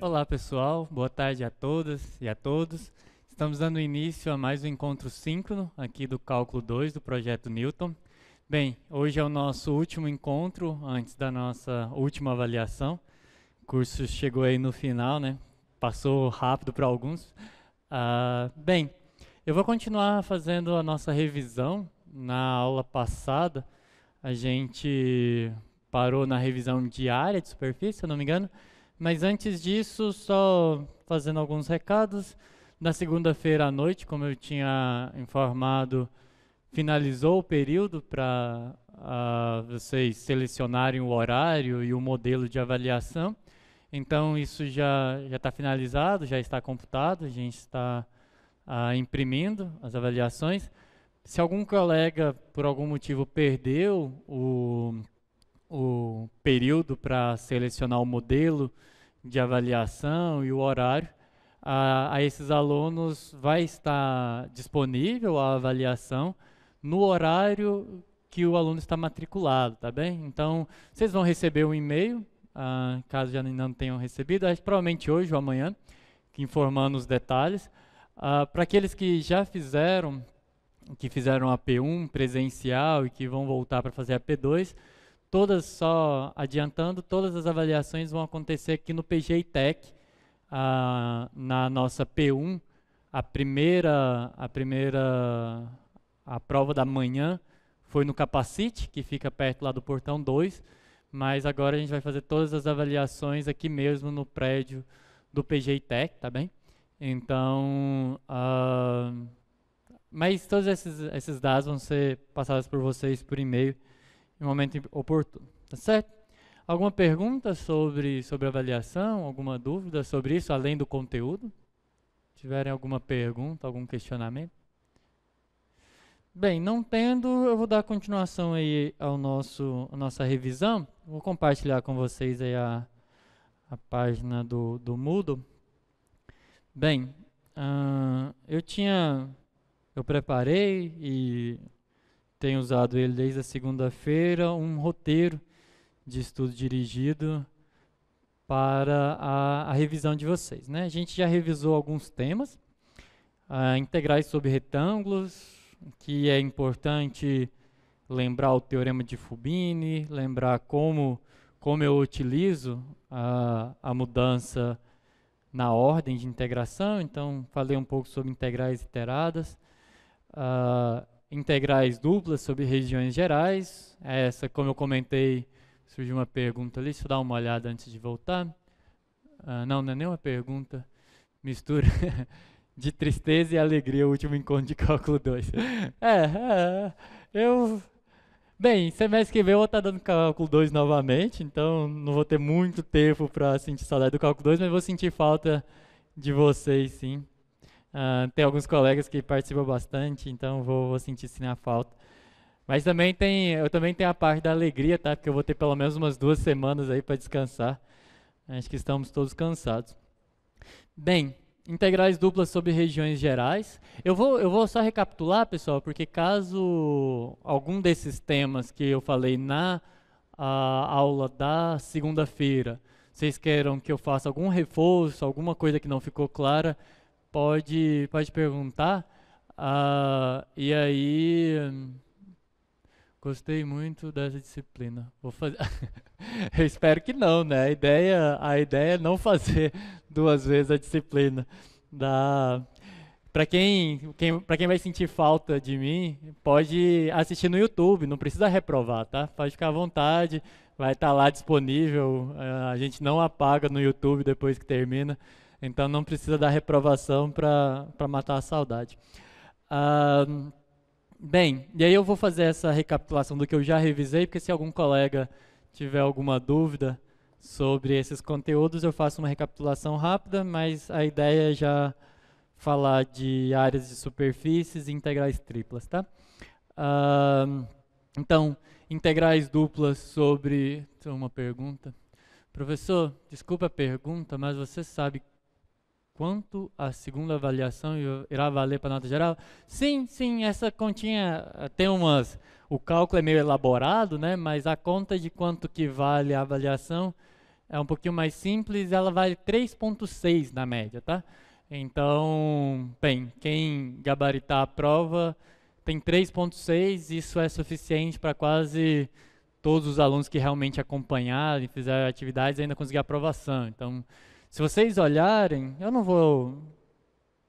Olá pessoal, boa tarde a todas e a todos. Estamos dando início a mais um encontro síncrono aqui do Cálculo 2 do Projeto Newton. Bem, hoje é o nosso último encontro antes da nossa última avaliação. O curso chegou aí no final, né? Passou rápido para alguns. Bem, eu vou continuar fazendo a nossa revisão. Na aula passada, a gente parou na revisão de área de superfície, se eu não me engano. Mas antes disso, só fazendo alguns recados. Na segunda-feira à noite, como eu tinha informado, finalizou o período para vocês selecionarem o horário e o modelo de avaliação. Então, isso já está finalizado, já está computado, a gente está imprimindo as avaliações. Se algum colega, por algum motivo, perdeu o período para selecionar o modelo de avaliação e o horário, a esses alunos vai estar disponível a avaliação no horário que o aluno está matriculado, tá bem? Então, vocês vão receber um e-mail, caso já não tenham recebido, provavelmente hoje ou amanhã, informando os detalhes. Para aqueles que já fizeram a P1 presencial e que vão voltar para fazer a P2, só adiantando, todas as avaliações vão acontecer aqui no PGI Tech, na nossa P1, a prova da manhã foi no Capacite, que fica perto lá do Portão 2, mas agora a gente vai fazer todas as avaliações aqui mesmo no prédio do PGI Tech, tá bem? Então, mas todos esses dados vão ser passados por vocês por e-mail em um momento oportuno, tá certo? Alguma pergunta sobre avaliação, alguma dúvida sobre isso, além do conteúdo? Se tiverem alguma pergunta, algum questionamento? Bem, não tendo, eu vou dar continuação aí à nossa revisão. Vou compartilhar com vocês aí a página do Moodle. Bem, eu preparei e tenho usado ele desde a segunda-feira, um roteiro de estudo dirigido para a revisão de vocês, né? A gente já revisou alguns temas, integrais sobre retângulos, que é importante lembrar o teorema de Fubini, lembrar como eu utilizo a mudança na ordem de integração. Então, falei um pouco sobre integrais iteradas, integrais duplas sobre regiões gerais. Essa, como eu comentei, surgiu uma pergunta ali, deixa eu dar uma olhada antes de voltar. Não é nenhuma pergunta. Mistura de tristeza e alegria, o último encontro de cálculo 2. Bem, semestre que vem eu vou estar dando cálculo 2 novamente, então não vou ter muito tempo para sentir saudade do cálculo 2, mas vou sentir falta de vocês, sim. Tem alguns colegas que participam bastante, então vou sentir sim a falta. Mas eu também tenho a parte da alegria, tá? Porque eu vou ter pelo menos umas 2 semanas aí para descansar. Acho que estamos todos cansados. Bem, integrais duplas sobre regiões gerais. Eu vou só recapitular, pessoal, porque caso algum desses temas que eu falei na aula da segunda-feira, vocês queiram que eu faça algum reforço, alguma coisa que não ficou clara, pode perguntar. E aí, gostei muito dessa disciplina. Vou fazer. Eu espero que não, né? A ideia é não fazer 2 vezes a disciplina. Para quem vai sentir falta de mim, pode assistir no YouTube, não precisa reprovar, tá? Pode ficar à vontade, vai estar lá disponível. A gente não apaga no YouTube depois que termina, então não precisa da reprovação para matar a saudade. Bem, e aí eu vou fazer essa recapitulação do que eu já revisei, porque se algum colega tiver alguma dúvida sobre esses conteúdos, eu faço uma recapitulação rápida, mas a ideia é já falar de áreas de superfícies e integrais triplas, tá? Então, integrais duplas sobre... Uma pergunta. Professor, desculpa a pergunta, mas você sabe quanto a segunda avaliação irá valer para a nota geral? Sim, essa continha tem umas... O cálculo é meio elaborado, né? Mas a conta de quanto que vale a avaliação é um pouquinho mais simples, ela vale 3,6 na média, tá? Então, bem, quem gabaritar a prova tem 3,6, isso é suficiente para quase todos os alunos que realmente acompanharam e fizeram atividades ainda conseguir aprovação. Então, se vocês olharem, eu não vou...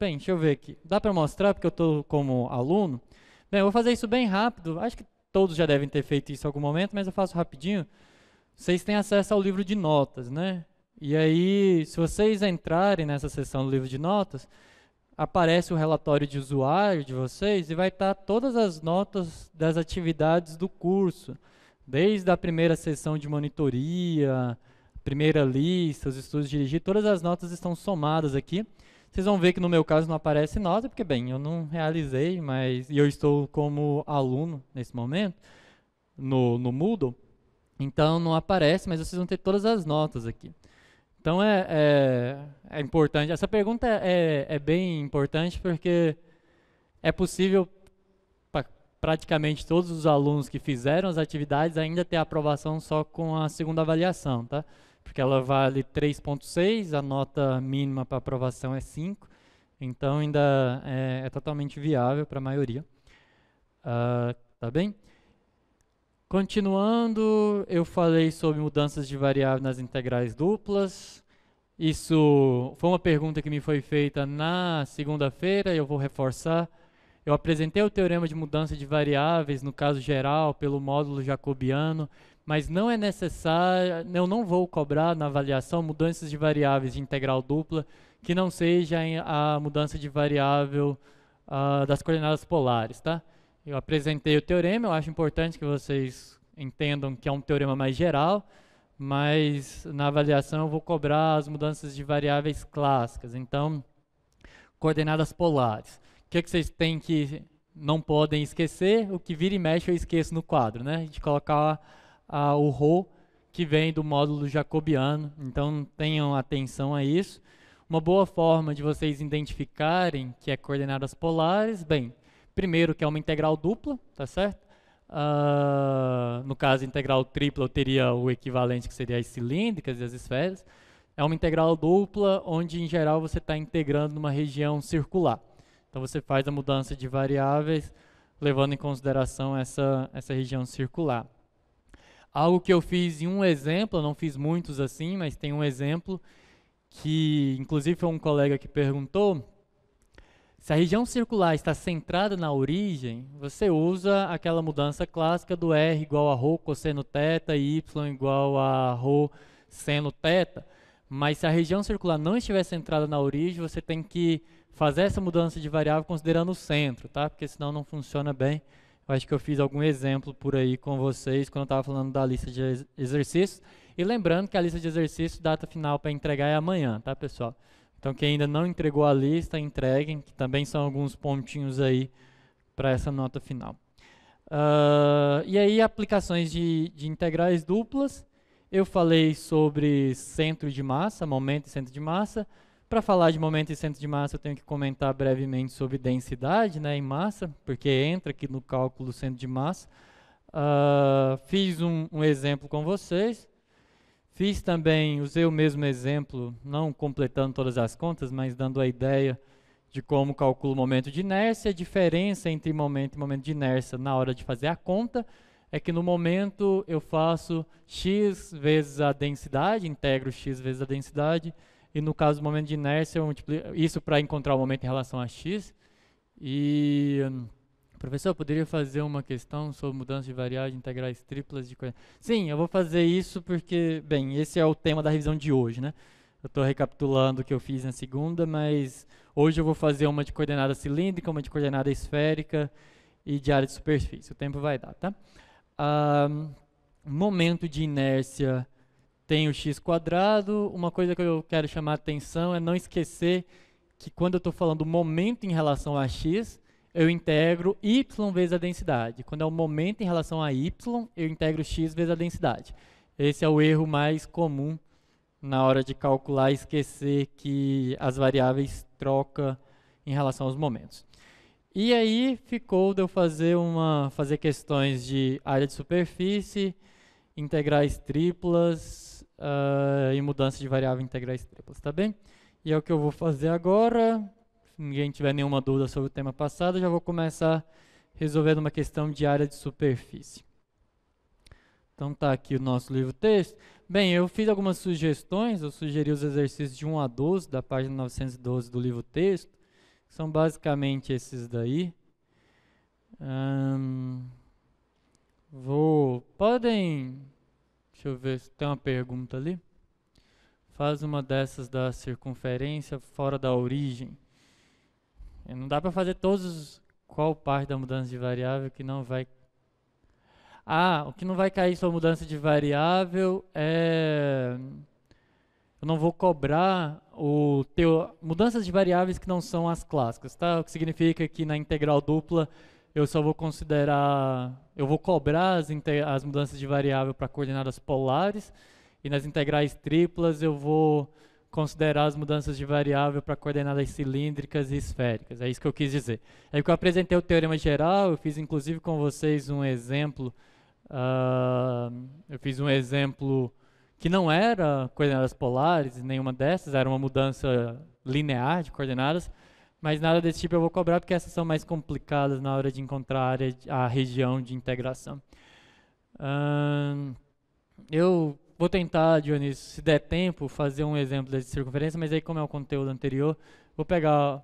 Bem, deixa eu ver aqui. Dá para mostrar porque eu estou como aluno? Bem, eu vou fazer isso bem rápido. Acho que todos já devem ter feito isso em algum momento, mas eu faço rapidinho. Vocês têm acesso ao livro de notas, né? E aí, se vocês entrarem nessa seção do livro de notas, aparece o relatório de usuário de vocês e vai estar todas as notas das atividades do curso, desde a primeira sessão de monitoria, primeira lista, os estudos dirigidos, todas as notas estão somadas aqui. Vocês vão ver que no meu caso não aparece nota, porque, bem, eu não realizei, mas e eu estou como aluno nesse momento, no Moodle, então não aparece, mas vocês vão ter todas as notas aqui. Então é importante, essa pergunta é bem importante porque é possível para praticamente todos os alunos que fizeram as atividades ainda ter aprovação só com a segunda avaliação, tá? Porque ela vale 3,6, a nota mínima para aprovação é 5, então ainda é totalmente viável para a maioria. Tá bem? Continuando, eu falei sobre mudanças de variável nas integrais duplas. Isso foi uma pergunta que me foi feita na segunda-feira, eu vou reforçar. Eu apresentei o teorema de mudança de variáveis, no caso geral, pelo módulo jacobiano, mas não é necessário, eu não vou cobrar na avaliação mudanças de variáveis de integral dupla que não seja a mudança de variável das coordenadas polares, tá? Eu apresentei o teorema, eu acho importante que vocês entendam que é um teorema mais geral, mas na avaliação eu vou cobrar as mudanças de variáveis clássicas, então, coordenadas polares. O que vocês têm que não podem esquecer? O que vira e mexe eu esqueço no quadro, né? A gente colocar o ρ que vem do módulo jacobiano, então tenham atenção a isso. Uma boa forma de vocês identificarem que é coordenadas polares, bem, primeiro que é uma integral dupla, tá certo? No caso, integral tripla eu teria o equivalente que seria as cilíndricas e as esferas. É uma integral dupla onde em geral você está integrando numa região circular. Então você faz a mudança de variáveis levando em consideração essa região circular. Algo que eu fiz em um exemplo, eu não fiz muitos assim, mas tem um exemplo que inclusive foi um colega que perguntou. Se a região circular está centrada na origem, você usa aquela mudança clássica do R igual a ρ cosseno θ e Y igual a ρ seno θ. Mas se a região circular não estiver centrada na origem, você tem que fazer essa mudança de variável considerando o centro, tá? Porque senão não funciona bem. Eu acho que eu fiz algum exemplo por aí com vocês quando eu estava falando da lista de exercícios. E lembrando que a lista de exercícios, data final para entregar é amanhã, tá, pessoal? Então, quem ainda não entregou a lista, entreguem, que também são alguns pontinhos aí para essa nota final. E aí, aplicações de integrais duplas. Eu falei sobre centro de massa, momento e centro de massa. Para falar de momento e centro de massa, eu tenho que comentar brevemente sobre densidade, né, em massa, porque entra aqui no cálculo centro de massa. Fiz um exemplo com vocês. Fiz também, usei o mesmo exemplo, não completando todas as contas, mas dando a ideia de como calculo o momento de inércia. A diferença entre momento e momento de inércia na hora de fazer a conta é que no momento eu faço x vezes a densidade, integro x vezes a densidade, e no caso do momento de inércia eu multiplico isso para encontrar o momento em relação a x. E, professor, eu poderia fazer uma questão sobre mudança de variáveis integrais triplas de coisa? Sim, eu vou fazer isso porque, bem, esse é o tema da revisão de hoje, né? Eu estou recapitulando o que eu fiz na segunda, mas hoje eu vou fazer uma de coordenada cilíndrica, uma de coordenada esférica e de área de superfície. O tempo vai dar, tá? Momento de inércia tem o x quadrado. Uma coisa que eu quero chamar a atenção é não esquecer que quando eu estou falando momento em relação a x, eu integro y vezes a densidade. Quando é o momento em relação a y, eu integro x vezes a densidade. Esse é o erro mais comum na hora de calcular, esquecer que as variáveis trocam em relação aos momentos. E aí ficou de eu fazer questões de área de superfície, integrais triplas, e mudança de variável integrais triplas, tá bem? E é o que eu vou fazer agora. Se ninguém tiver nenhuma dúvida sobre o tema passado, já vou começar resolvendo uma questão de área de superfície. Então tá aqui o nosso livro-texto. Bem, eu fiz algumas sugestões, eu sugeri os exercícios de 1 a 12, da página 912 do livro-texto, que são basicamente esses daí. Deixa eu ver se tem uma pergunta ali. Faz uma dessas da circunferência fora da origem. Não dá para fazer todos, qual parte da mudança de variável que não vai... o que não vai cair sobre mudança de variável é... Eu não vou cobrar mudanças de variáveis que não são as clássicas, tá? O que significa que na integral dupla eu só vou considerar... Eu vou cobrar as mudanças de variável para coordenadas polares, e nas integrais triplas eu vou considerar as mudanças de variável para coordenadas cilíndricas e esféricas. É isso que eu quis dizer. Aí que eu apresentei o teorema geral, eu fiz inclusive com vocês um exemplo. Eu fiz um exemplo que não era coordenadas polares, nenhuma dessas, era uma mudança linear de coordenadas, mas nada desse tipo eu vou cobrar porque essas são mais complicadas na hora de encontrar a região de integração. Eu vou tentar, Dionísio, se der tempo, fazer um exemplo de circunferência, mas aí como é o conteúdo anterior, vou pegar...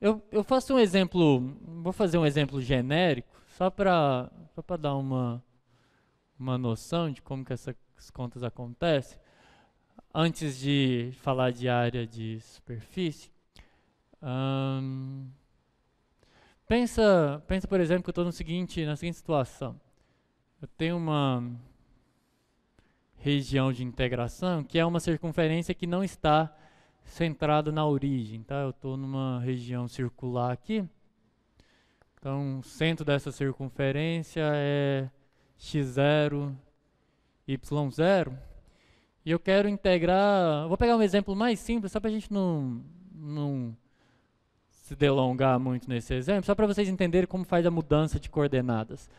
Eu faço um exemplo, vou fazer um exemplo genérico, só para dar uma noção de como que essas contas acontecem, antes de falar de área de superfície. Pensa, por exemplo, que eu estou na seguinte situação. Eu tenho uma região de integração que é uma circunferência que não está centrada na origem, tá? Eu estou numa região circular aqui. Então, o centro dessa circunferência é x0, y0. E eu quero integrar... Vou pegar um exemplo mais simples, só para a gente não se delongar muito nesse exemplo, só para vocês entenderem como faz a mudança de coordenadas.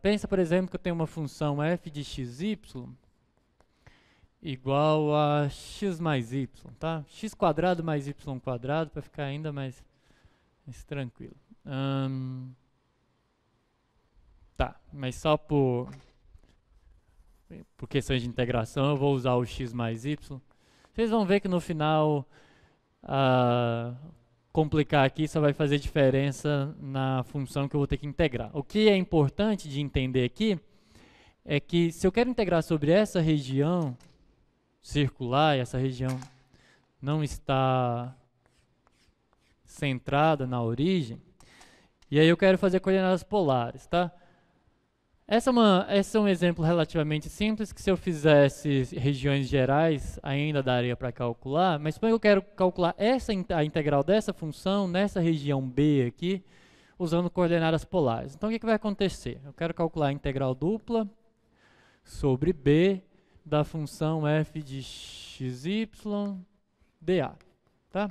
Pensa, por exemplo, que eu tenho uma função f de xy igual a x mais y, tá? X quadrado mais y quadrado, para ficar ainda mais tranquilo. Tá, mas só por questões de integração eu vou usar o x mais y. Vocês vão ver que no final complicar aqui só vai fazer diferença na função que eu vou ter que integrar. O que é importante de entender aqui é que se eu quero integrar sobre essa região circular, e essa região não está centrada na origem, e aí eu quero fazer coordenadas polares, tá? Esse é um exemplo relativamente simples, que se eu fizesse regiões gerais, ainda daria para calcular, mas como eu quero calcular a integral dessa função nessa região B aqui, usando coordenadas polares. Então, o que vai acontecer? Eu quero calcular a integral dupla sobre B da função f de xy dA, tá?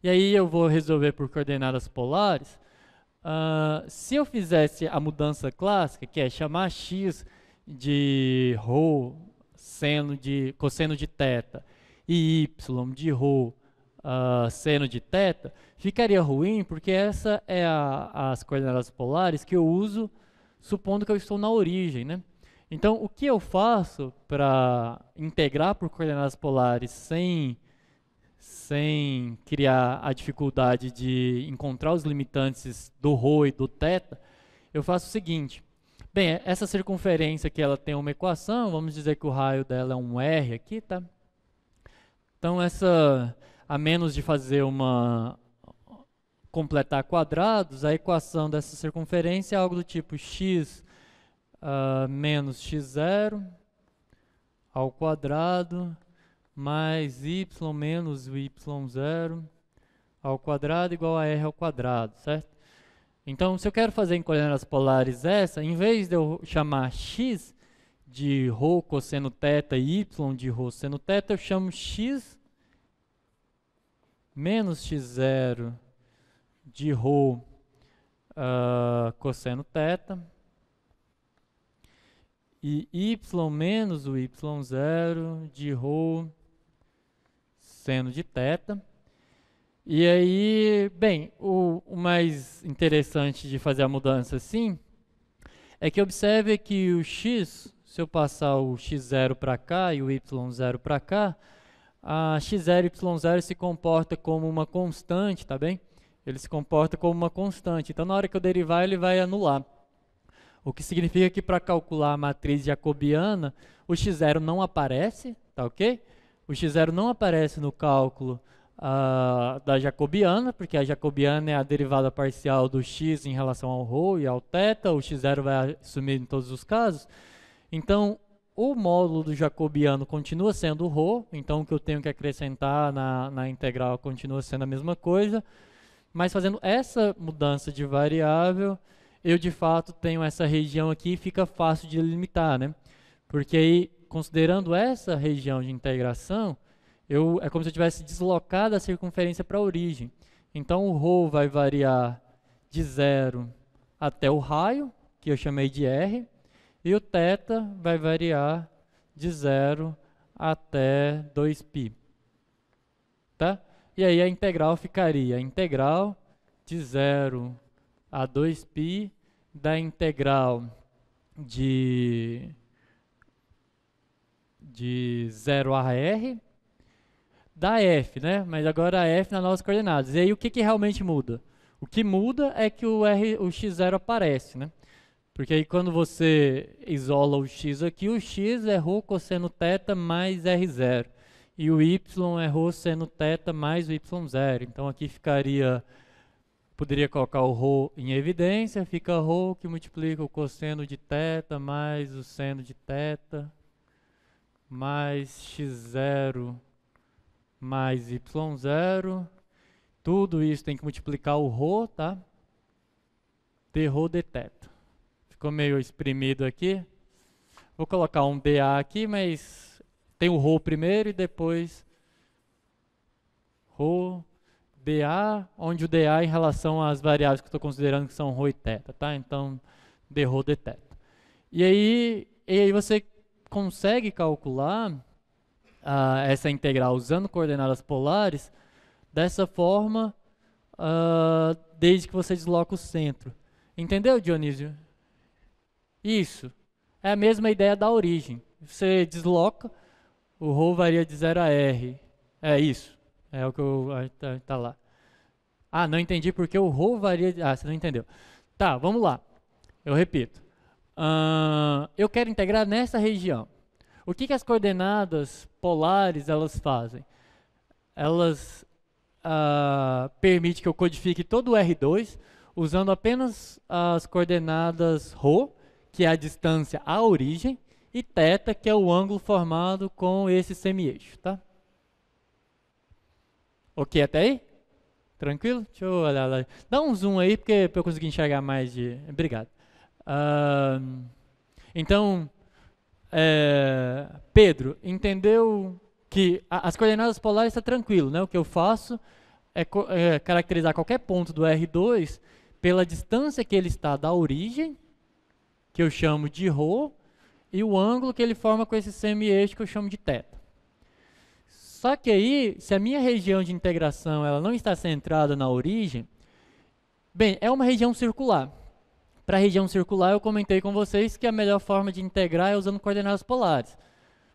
E aí eu vou resolver por coordenadas polares. Se eu fizesse a mudança clássica, que é chamar x de ρ cosseno de θ e y de ρ seno de θ, ficaria ruim porque essa é as coordenadas polares que eu uso supondo que eu estou na origem, né? Então, o que eu faço para integrar por coordenadas polares sem criar a dificuldade de encontrar os limitantes do ρ e do θ, eu faço o seguinte. Bem, essa circunferência aqui ela tem uma equação, vamos dizer que o raio dela é um r aqui, tá? Então, a menos de fazer completar quadrados, a equação dessa circunferência é algo do tipo x menos x0 ao quadrado mais y menos y0 ao quadrado igual a r ao quadrado, certo? Então, se eu quero fazer em coordenadas polares em vez de eu chamar x de ρ cosseno θ e y de ρ seno θ, eu chamo x menos x0 de ρ cosseno θ e y menos o y0 de ρ seno de θ. E aí, bem, o mais interessante de fazer a mudança assim é que observe que o x, se eu passar o x0 para cá e o y0 para cá, a x0 e y0 se comporta como uma constante, tá bem? Ele se comporta como uma constante. Então, na hora que eu derivar, ele vai anular. O que significa que para calcular a matriz jacobiana, o x0 não aparece, tá ok? O x0 não aparece no cálculo da jacobiana, porque a jacobiana é a derivada parcial do x em relação ao ρ e ao θ, o x0 vai assumir em todos os casos. Então, o módulo do jacobiano continua sendo ρ, então o que eu tenho que acrescentar na integral continua sendo a mesma coisa, mas fazendo essa mudança de variável, eu de fato tenho essa região aqui e fica fácil de limitar, né? Porque aí, considerando essa região de integração, é como se eu tivesse deslocado a circunferência para a origem. Então, o ρ vai variar de 0 até o raio, que eu chamei de r, e o θ vai variar de 0 até 2π. Tá? E aí a integral ficaria a integral de 0 a 2π da integral de 0 a r, da f, né? Mas agora a f nas nossas coordenadas. E aí o que realmente muda? O que muda é que o x0 aparece, né? Porque aí quando você isola o x aqui, o x é ρ cosseno θ mais r0. E o y é ρ seno θ mais o y0. Então aqui poderia colocar o ρ em evidência, fica ρ que multiplica o cosseno de θ mais o seno de θ mais x0 mais y0, tudo isso tem que multiplicar o ρ, tá? dρ dθ. Ficou meio exprimido aqui. Vou colocar um dA aqui, mas tem o ρ primeiro e depois ρ dA, onde o dA é em relação às variáveis que eu estou considerando que são ρ e θ, tá? Então, dρ dθ. E aí você consegue calcular essa integral usando coordenadas polares dessa forma, desde que você desloca o centro. Entendeu, Dionísio? Isso. É a mesma ideia da origem. Você desloca, o ρ varia de 0 a r. É isso. É o que tá lá. Ah, não entendi porque o ρ varia... você não entendeu. Tá, vamos lá. Eu repito. Eu quero integrar nessa região. O que as coordenadas polares elas fazem? Elas permitem que eu codifique todo o R2 usando apenas as coordenadas ρ, que é a distância à origem, e θ, que é o ângulo formado com esse semi-eixo, tá? Ok até aí? Tranquilo? Deixa eu olhar lá. Dá um zoom aí, para eu conseguir enxergar mais de... Obrigado. Então... Pedro, entendeu que as coordenadas polares está tranquilo, né? O que eu faço é caracterizar qualquer ponto do R2 pela distância que ele está da origem, que eu chamo de ρ, e o ângulo que ele forma com esse semi-eixo que eu chamo de θ. Só que aí, se a minha região de integração ela não está centrada na origem, bem, é uma região circular. Para a região circular, eu comentei com vocês que a melhor forma de integrar é usando coordenadas polares.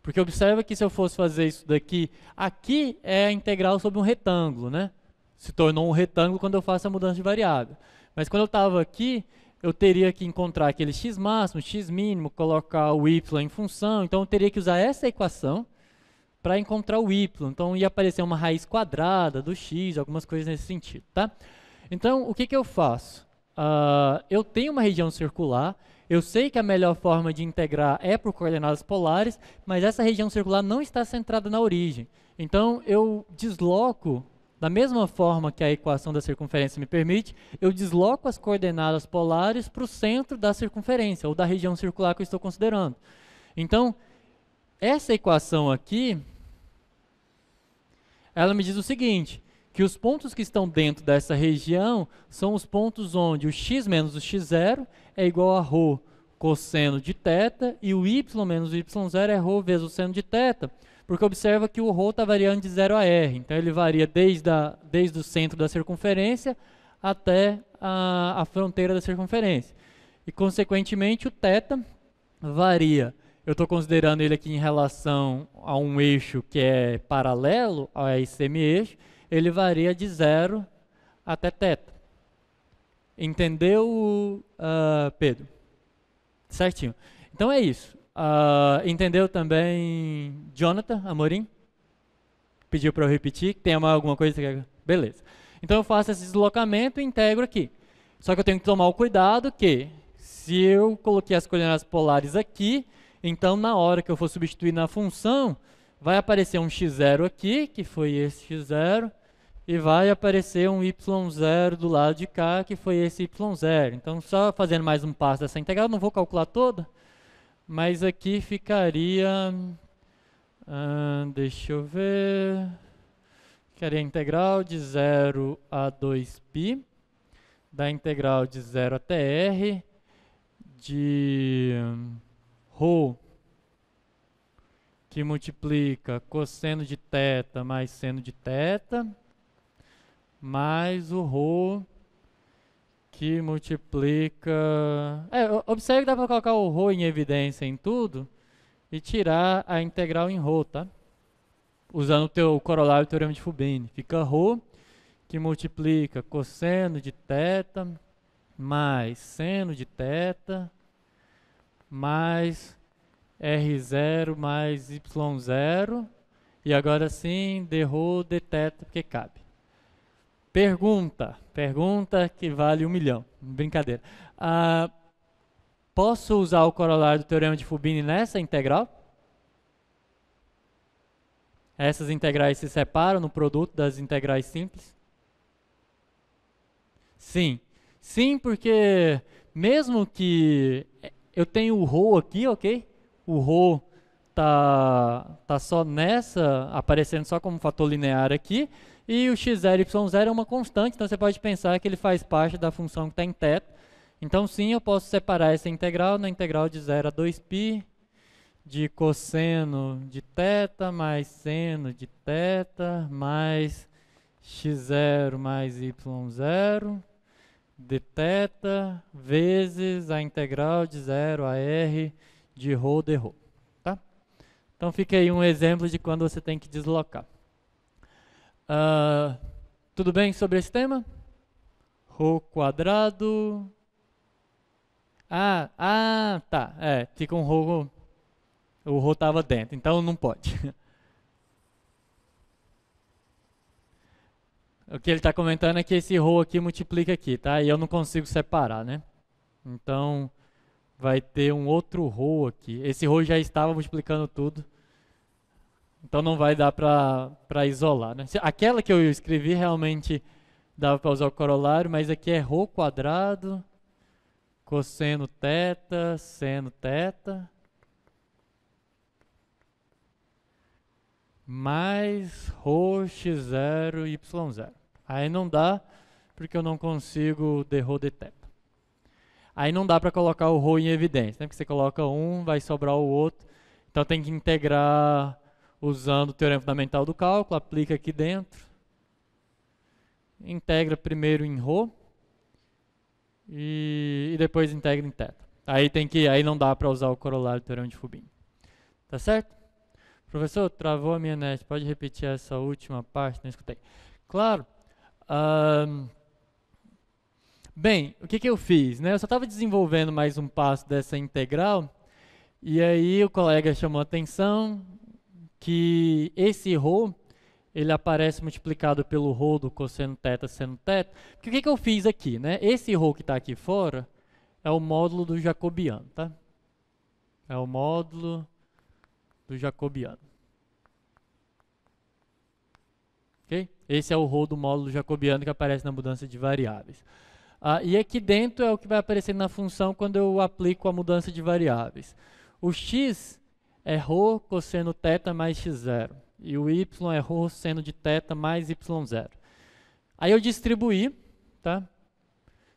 Porque observa que se eu fosse fazer isso daqui, aqui é a integral sobre um retângulo, né? Se tornou um retângulo quando eu faço a mudança de variável. Mas quando eu estava aqui, eu teria que encontrar aquele x máximo, x mínimo, colocar o y em função. Então eu teria que usar essa equação para encontrar o y. Então ia aparecer uma raiz quadrada do x, algumas coisas nesse sentido, tá? Então o que eu faço? Eu tenho uma região circular, eu sei que a melhor forma de integrar é por coordenadas polares, mas essa região circular não está centrada na origem. Então, eu desloco, da mesma forma que a equação da circunferência me permite, eu desloco as coordenadas polares para o centro da circunferência, ou da região circular que eu estou considerando. Então, essa equação aqui, ela me diz o seguinte, que os pontos que estão dentro dessa região são os pontos onde o x menos o x0 é igual a ρ cosseno de θ, e o y menos o y0 é ρ vezes o seno de θ, porque observa que o ρ está variando de 0 a r, então ele varia desde o centro da circunferência até a fronteira da circunferência. E, consequentemente, o θ varia. Eu estou considerando ele aqui em relação a um eixo que é paralelo a esse semi-eixo, ele varia de 0 até θ. Entendeu, Pedro? Certinho. Então é isso. Entendeu também, Jonathan Amorim? Pediu para eu repetir. Tem alguma coisa que você quer? Beleza. Então eu faço esse deslocamento e integro aqui. Só que eu tenho que tomar o cuidado que, se eu coloquei as coordenadas polares aqui, então na hora que eu for substituir na função, vai aparecer um x0 aqui, que foi esse x0, e vai aparecer um y0 do lado de cá, que foi esse y0. Então, só fazendo mais um passo dessa integral, não vou calcular toda, mas aqui ficaria, deixa eu ver, ficaria a integral de 0 a 2π, da integral de 0 até r, de ρ, que multiplica cosseno de θ mais seno de θ, mais o ρ, que multiplica... observe que dá para colocar o ρ em evidência em tudo e tirar a integral em ρ, tá? Usando o teu corolário do teorema de Fubini. Fica ρ, que multiplica cosseno de θ mais seno de θ mais R0 mais Y0, e agora sim, dρ dθ, porque cabe. Pergunta que vale 1 milhão, brincadeira. Posso usar o corolário do teorema de Fubini nessa integral? Essas integrais se separam no produto das integrais simples? Sim. Sim, porque mesmo que eu tenho o ρ aqui, ok? O ρ tá só nessa, aparecendo só como fator linear aqui, e o x0 e y0 é uma constante, então você pode pensar que ele faz parte da função que está em θ. Então sim, eu posso separar essa integral na integral de 0 a 2π de cosseno de θ mais seno de θ mais x0 mais y0 de θ vezes a integral de 0 a r de ρ dρ. Tá? Então fica aí um exemplo de quando você tem que deslocar. Tudo bem sobre esse tema? Ρ quadrado. Tá. Fica um ρ. O ρ estava dentro, então não pode. O que ele está comentando é que esse ρ aqui multiplica aqui, tá? E eu não consigo separar, né? Então, vai ter um outro ρ aqui. Esse ρ já estava multiplicando tudo. Então, não vai dar para isolar, né? Aquela que eu escrevi realmente dava para usar o corolário, mas aqui é ρ quadrado, cosseno θ, seno θ, mais ρ x0 y0. Aí não dá, porque eu não consigo dρ dθ. Aí não dá para colocar o ρ em evidência, né? Porque você coloca um, vai sobrar o outro. Então tem que integrar usando o teorema fundamental do cálculo, aplica aqui dentro. Integra primeiro em ρ e depois integra em θ. Aí não dá para usar o corolário do teorema de Fubini. Tá certo? Professor, travou a minha net. Pode repetir essa última parte? Não escutei. Claro. Bem, o que eu fiz? Né? Eu só estava desenvolvendo mais um passo dessa integral, e aí o colega chamou a atenção que esse ρ, ele aparece multiplicado pelo ρ do cosseno θ seno θ. Porque o que eu fiz aqui? Né? Esse ρ que está aqui fora é o módulo do jacobiano. Tá? É o módulo do jacobiano. Okay? Esse é o ρ do módulo jacobiano que aparece na mudança de variáveis. E aqui dentro é o que vai aparecer na função quando eu aplico a mudança de variáveis. O x é ρ cosseno θ mais x0. E o y é ρ seno de θ mais y0. Aí eu distribuí, tá?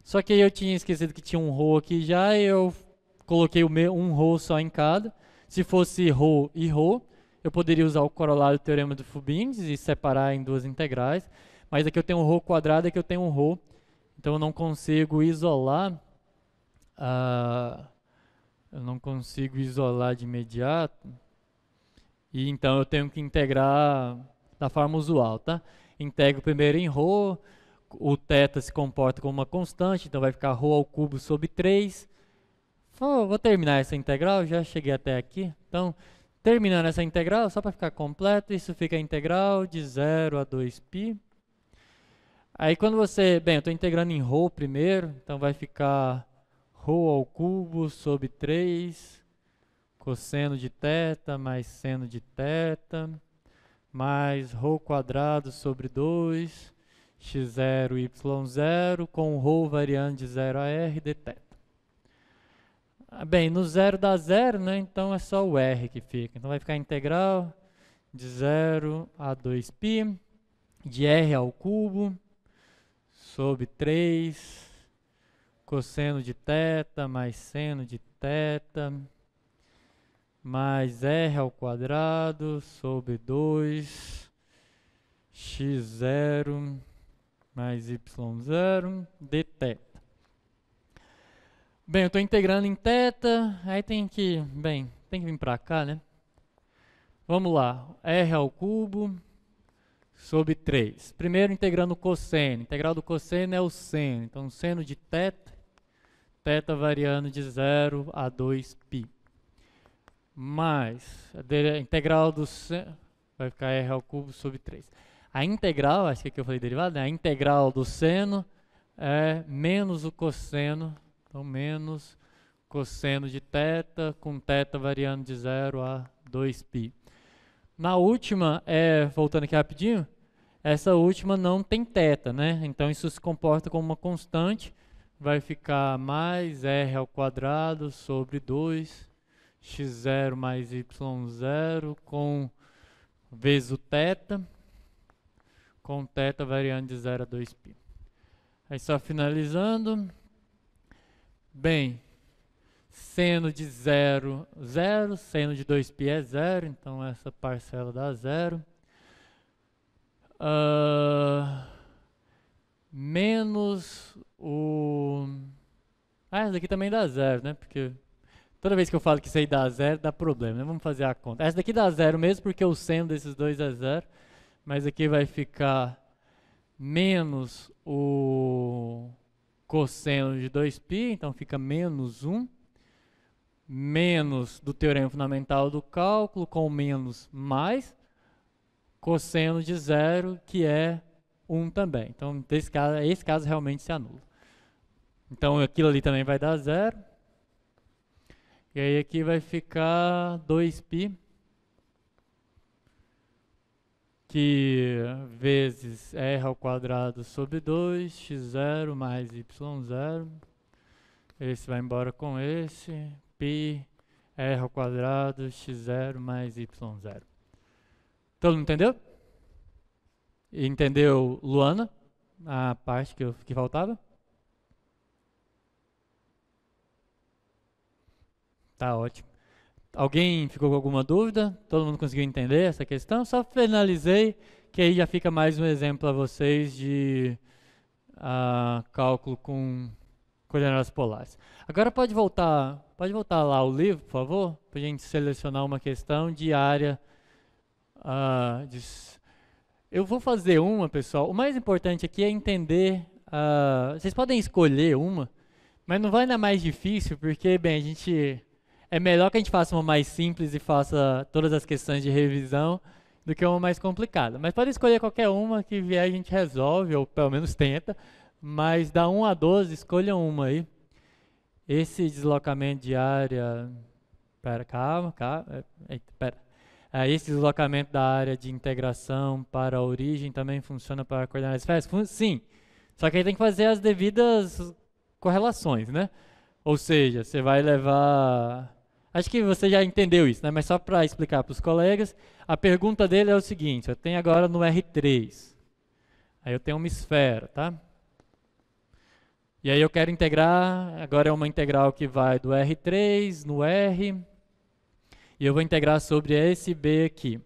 Só que aí eu tinha esquecido que tinha um ρ aqui já, e eu coloquei um ρ só em cada. Se fosse ρ e ρ, eu poderia usar o corolário do teorema do Fubini e separar em duas integrais. Mas aqui eu tenho um ρ quadrado, aqui eu tenho um ρ. Então eu não consigo isolar. Eu não consigo isolar de imediato. E então eu tenho que integrar da forma usual, tá? Integro primeiro em ρ. O θ se comporta como uma constante, então vai ficar ρ ao cubo sobre 3. Vou terminar essa integral, já cheguei até aqui. Então, terminando essa integral, só para ficar completo, isso fica a integral de 0 a 2π. Aí quando você... Bem, eu estou integrando em ρ primeiro, então vai ficar ρ ao cubo sobre 3, cosseno de θ mais seno de θ, mais ρ quadrado sobre 2, x0, y0, com ρ variando de 0 a r dθ. Bem, no 0 dá 0, né? Então é só o r que fica. Então vai ficar a integral de 0 a 2π de r ao cubo sobre 3 cosseno de θ mais seno de θ mais r ao quadrado sobre 2 x0 mais y0 dθ. Bem, eu estou integrando em θ, aí tem que vir para cá, né? Vamos lá, r ao cubo sobre 3. Primeiro integrando o cosseno. Integral do cosseno é o seno. Então, seno de θ, θ variando de 0 a 2π. Mais a integral do seno, vai ficar r ao cubo sobre 3. A integral, acho que aqui eu falei derivada, né? A integral do seno é menos o cosseno. Então, menos cosseno de θ, com θ variando de 0 a 2π. Na última, voltando aqui rapidinho, essa última não tem θ, né? Então, isso se comporta como uma constante. Vai ficar mais r ao quadrado sobre 2, x0 mais y0, com vezes o θ, com θ variando de 0 a 2π. Aí, só finalizando... Bem, seno de 0, 0, seno de 2π é 0, então essa parcela dá 0. Menos o... essa daqui também dá 0, né? Porque toda vez que eu falo que isso aí dá 0, dá problema, né? Vamos fazer a conta. Essa daqui dá 0 mesmo, porque o seno desses dois é 0. Mas aqui vai ficar menos o... cosseno de 2π, então fica menos 1, menos do teorema fundamental do cálculo, com menos mais, cosseno de 0, que é 1 também. Então, esse caso realmente se anula. Então, aquilo ali também vai dar 0. E aí aqui vai ficar 2π, que vezes r ao quadrado sobre 2, x0 mais y0. Esse vai embora com esse. Π, r ao quadrado, x0 mais y0. Todo mundo entendeu? Entendeu, Luana? A parte que faltava? Tá ótimo. Alguém ficou com alguma dúvida? Todo mundo conseguiu entender essa questão? Só finalizei, que aí já fica mais um exemplo para vocês de cálculo com coordenadas polares. Agora pode voltar lá ao livro, por favor, para a gente selecionar uma questão de área. Eu vou fazer uma, pessoal. O mais importante aqui é entender. Vocês podem escolher uma, mas não vai na mais difícil, porque, bem, é melhor que a gente faça uma mais simples e faça todas as questões de revisão do que uma mais complicada. Mas pode escolher qualquer uma que vier a gente resolve, ou pelo menos tenta. Mas da 1 a 12, escolha uma aí. Esse deslocamento de área... Calma. Esse deslocamento da área de integração para a origem também funciona para coordenadas esféricas? Sim. Só que aí tem que fazer as devidas correlações, né? Ou seja, você vai levar... Acho que você já entendeu isso, né? Mas só para explicar para os colegas, a pergunta dele é o seguinte: eu tenho agora no R3, aí eu tenho uma esfera, tá? E aí eu quero integrar, agora é uma integral que vai do R3 no R, e eu vou integrar sobre esse B aqui.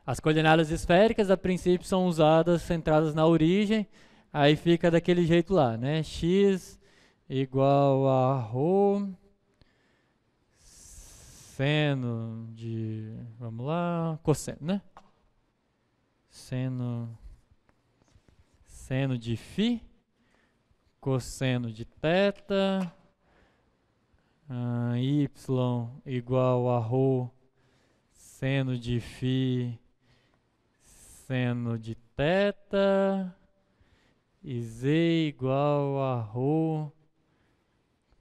As coordenadas esféricas, a princípio, são usadas centradas na origem, aí fica daquele jeito lá, né? X igual a ρ seno de, vamos lá, cosseno, né? Seno de φ, cosseno de θ, y igual a ρ seno de φ, seno de θ, e z igual a ρ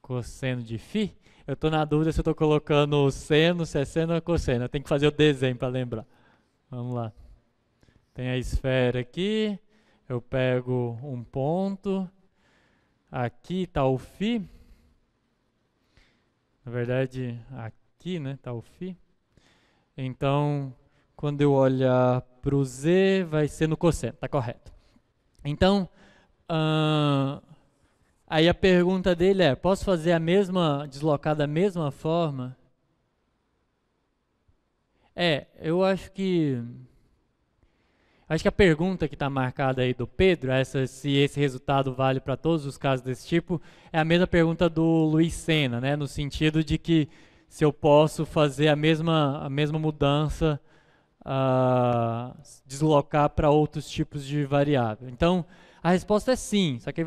cosseno de φ. Eu estou na dúvida se eu estou colocando o seno, se é seno ou cosseno. Eu tenho que fazer o desenho para lembrar. Vamos lá. Tem a esfera aqui. Eu pego um ponto. Aqui está o φ. Na verdade, aqui, né, está o φ. Então, quando eu olhar para o z, vai ser no cosseno. Está correto. Então, aí a pergunta dele é, posso fazer deslocar da mesma forma? Eu acho que a pergunta que está marcada aí do Pedro, se esse resultado vale para todos os casos desse tipo, é a mesma pergunta do Luiz Sena, né? No sentido de que se eu posso fazer a mesma mudança, deslocar para outros tipos de variável. Então, a resposta é sim, só que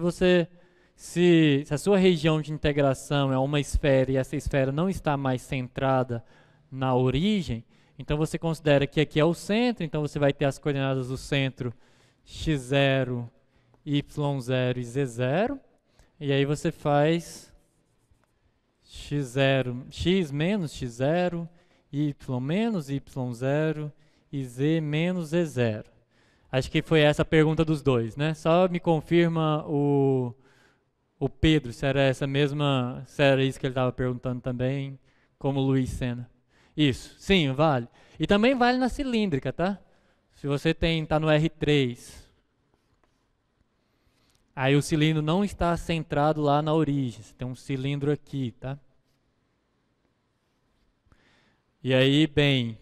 se a sua região de integração é uma esfera e essa esfera não está mais centrada na origem, então você considera que aqui é o centro, então você vai ter as coordenadas do centro x0, y0 e z0, e aí você faz x menos x0, y menos y0 e z menos z0. Acho que foi essa a pergunta dos dois, né? Só me confirma o Pedro, se era isso que ele estava perguntando também, como o Luiz Sena. Isso, sim, vale. E também vale na cilíndrica, tá? Se você tá no R3, aí o cilindro não está centrado lá na origem, você tem um cilindro aqui, tá? E aí, bem,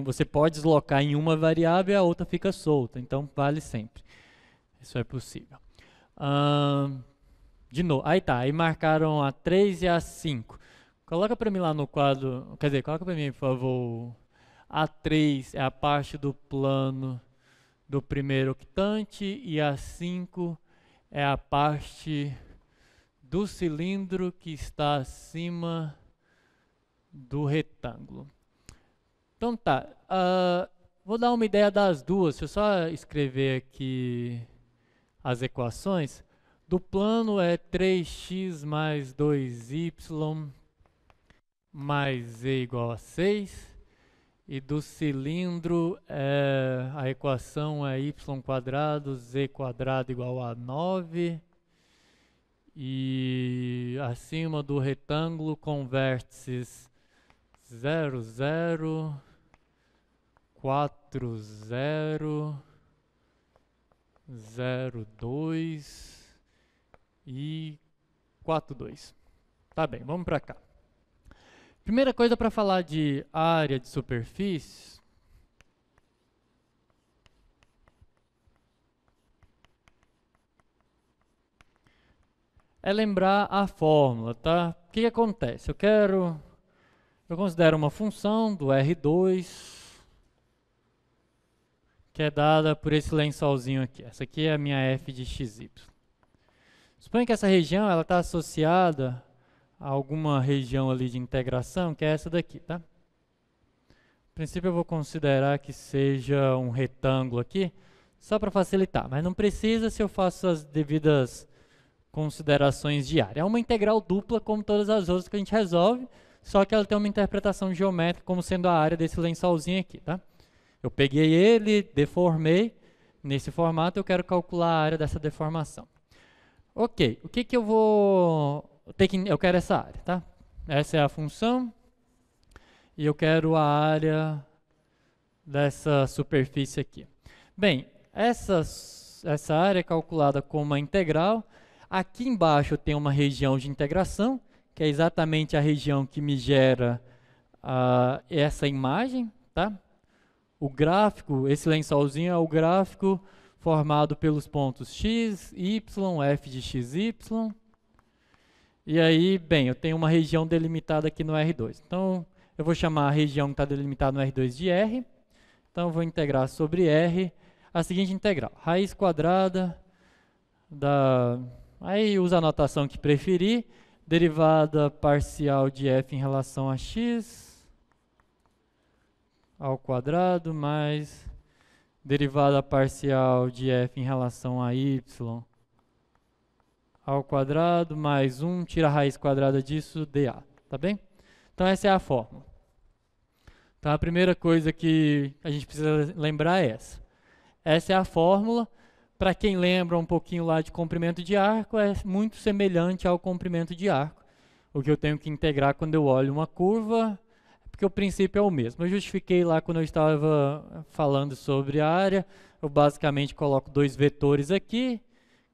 você pode deslocar em uma variável e a outra fica solta, então vale sempre. Isso é possível. De novo, aí marcaram a 3 e a 5. Coloca para mim lá no quadro, quer dizer, coloca para mim, por favor. A 3 é a parte do plano do primeiro octante e a 5 é a parte do cilindro que está acima do retângulo. Então tá, vou dar uma ideia das duas, deixa eu só escrever aqui as equações. Do plano é 3x mais 2y mais z igual a 6. E do cilindro, a equação é y quadrado, z quadrado igual a 9. E acima do retângulo, com vértices 0, 0, 4, 0, 0, 2 e 4, 2. Tá bem, vamos para cá. Primeira coisa para falar de área de superfície, é lembrar a fórmula, tá? O que acontece? Eu considero uma função do R2, que é dada por esse lençolzinho aqui. Essa aqui é a minha f de xy. Suponha que essa região está associada a alguma região ali de integração, que é essa daqui, tá? A princípio eu vou considerar que seja um retângulo aqui, só para facilitar, mas não precisa se eu faço as devidas considerações de área. É uma integral dupla como todas as outras que a gente resolve, só que ela tem uma interpretação geométrica como sendo a área desse lençolzinho aqui, tá? Eu peguei ele, deformei, nesse formato eu quero calcular a área dessa deformação. Ok, o que eu vou... Eu quero essa área, tá? Essa é a função, e eu quero a área dessa superfície aqui. Bem, essa área é calculada com uma integral. Aqui embaixo eu tenho uma região de integração, que é exatamente a região que me gera essa imagem, tá? O gráfico, esse lençolzinho é o gráfico formado pelos pontos x, y, f de x, y. E aí, bem, eu tenho uma região delimitada aqui no R2. Então, eu vou chamar a região que está delimitada no R2 de R. Então, eu vou integrar sobre R a seguinte integral. Raiz quadrada da... Aí, usa a notação que preferir. Derivada parcial de f em relação a x ao quadrado mais derivada parcial de f em relação a y ao quadrado mais 1, tira a raiz quadrada disso, dA, tá bem? Então essa é a fórmula. Então a primeira coisa que a gente precisa lembrar é essa. Essa é a fórmula. Para quem lembra um pouquinho lá de comprimento de arco, é muito semelhante ao comprimento de arco. O que eu tenho que integrar quando eu olho uma curva, porque o princípio é o mesmo. Eu justifiquei lá quando eu estava falando sobre a área, eu basicamente coloco dois vetores aqui,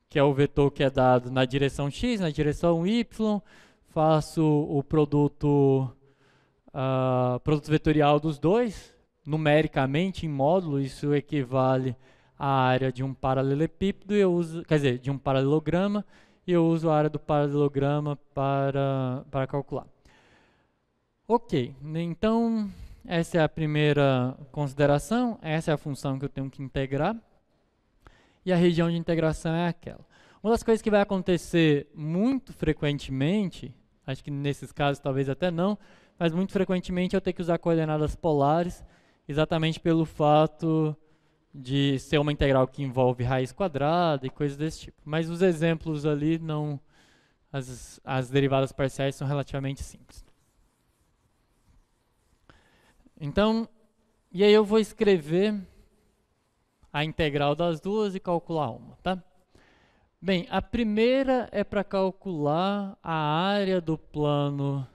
que é o vetor que é dado na direção x, na direção y, faço o produto vetorial dos dois, numericamente em módulo, isso equivale à área de um paralelepípedo, quer dizer, de um paralelograma, e eu uso a área do paralelograma para calcular. Ok, então essa é a primeira consideração, essa é a função que eu tenho que integrar. E a região de integração é aquela. Uma das coisas que vai acontecer muito frequentemente, acho que nesses casos talvez até não, mas muito frequentemente eu tenho que usar coordenadas polares, exatamente pelo fato de ser uma integral que envolve raiz quadrada e coisas desse tipo. Mas os exemplos ali não, as derivadas parciais são relativamente simples. Então, e aí eu vou escrever a integral das duas e calcular uma, tá? Bem, a primeira é para calcular a área do plano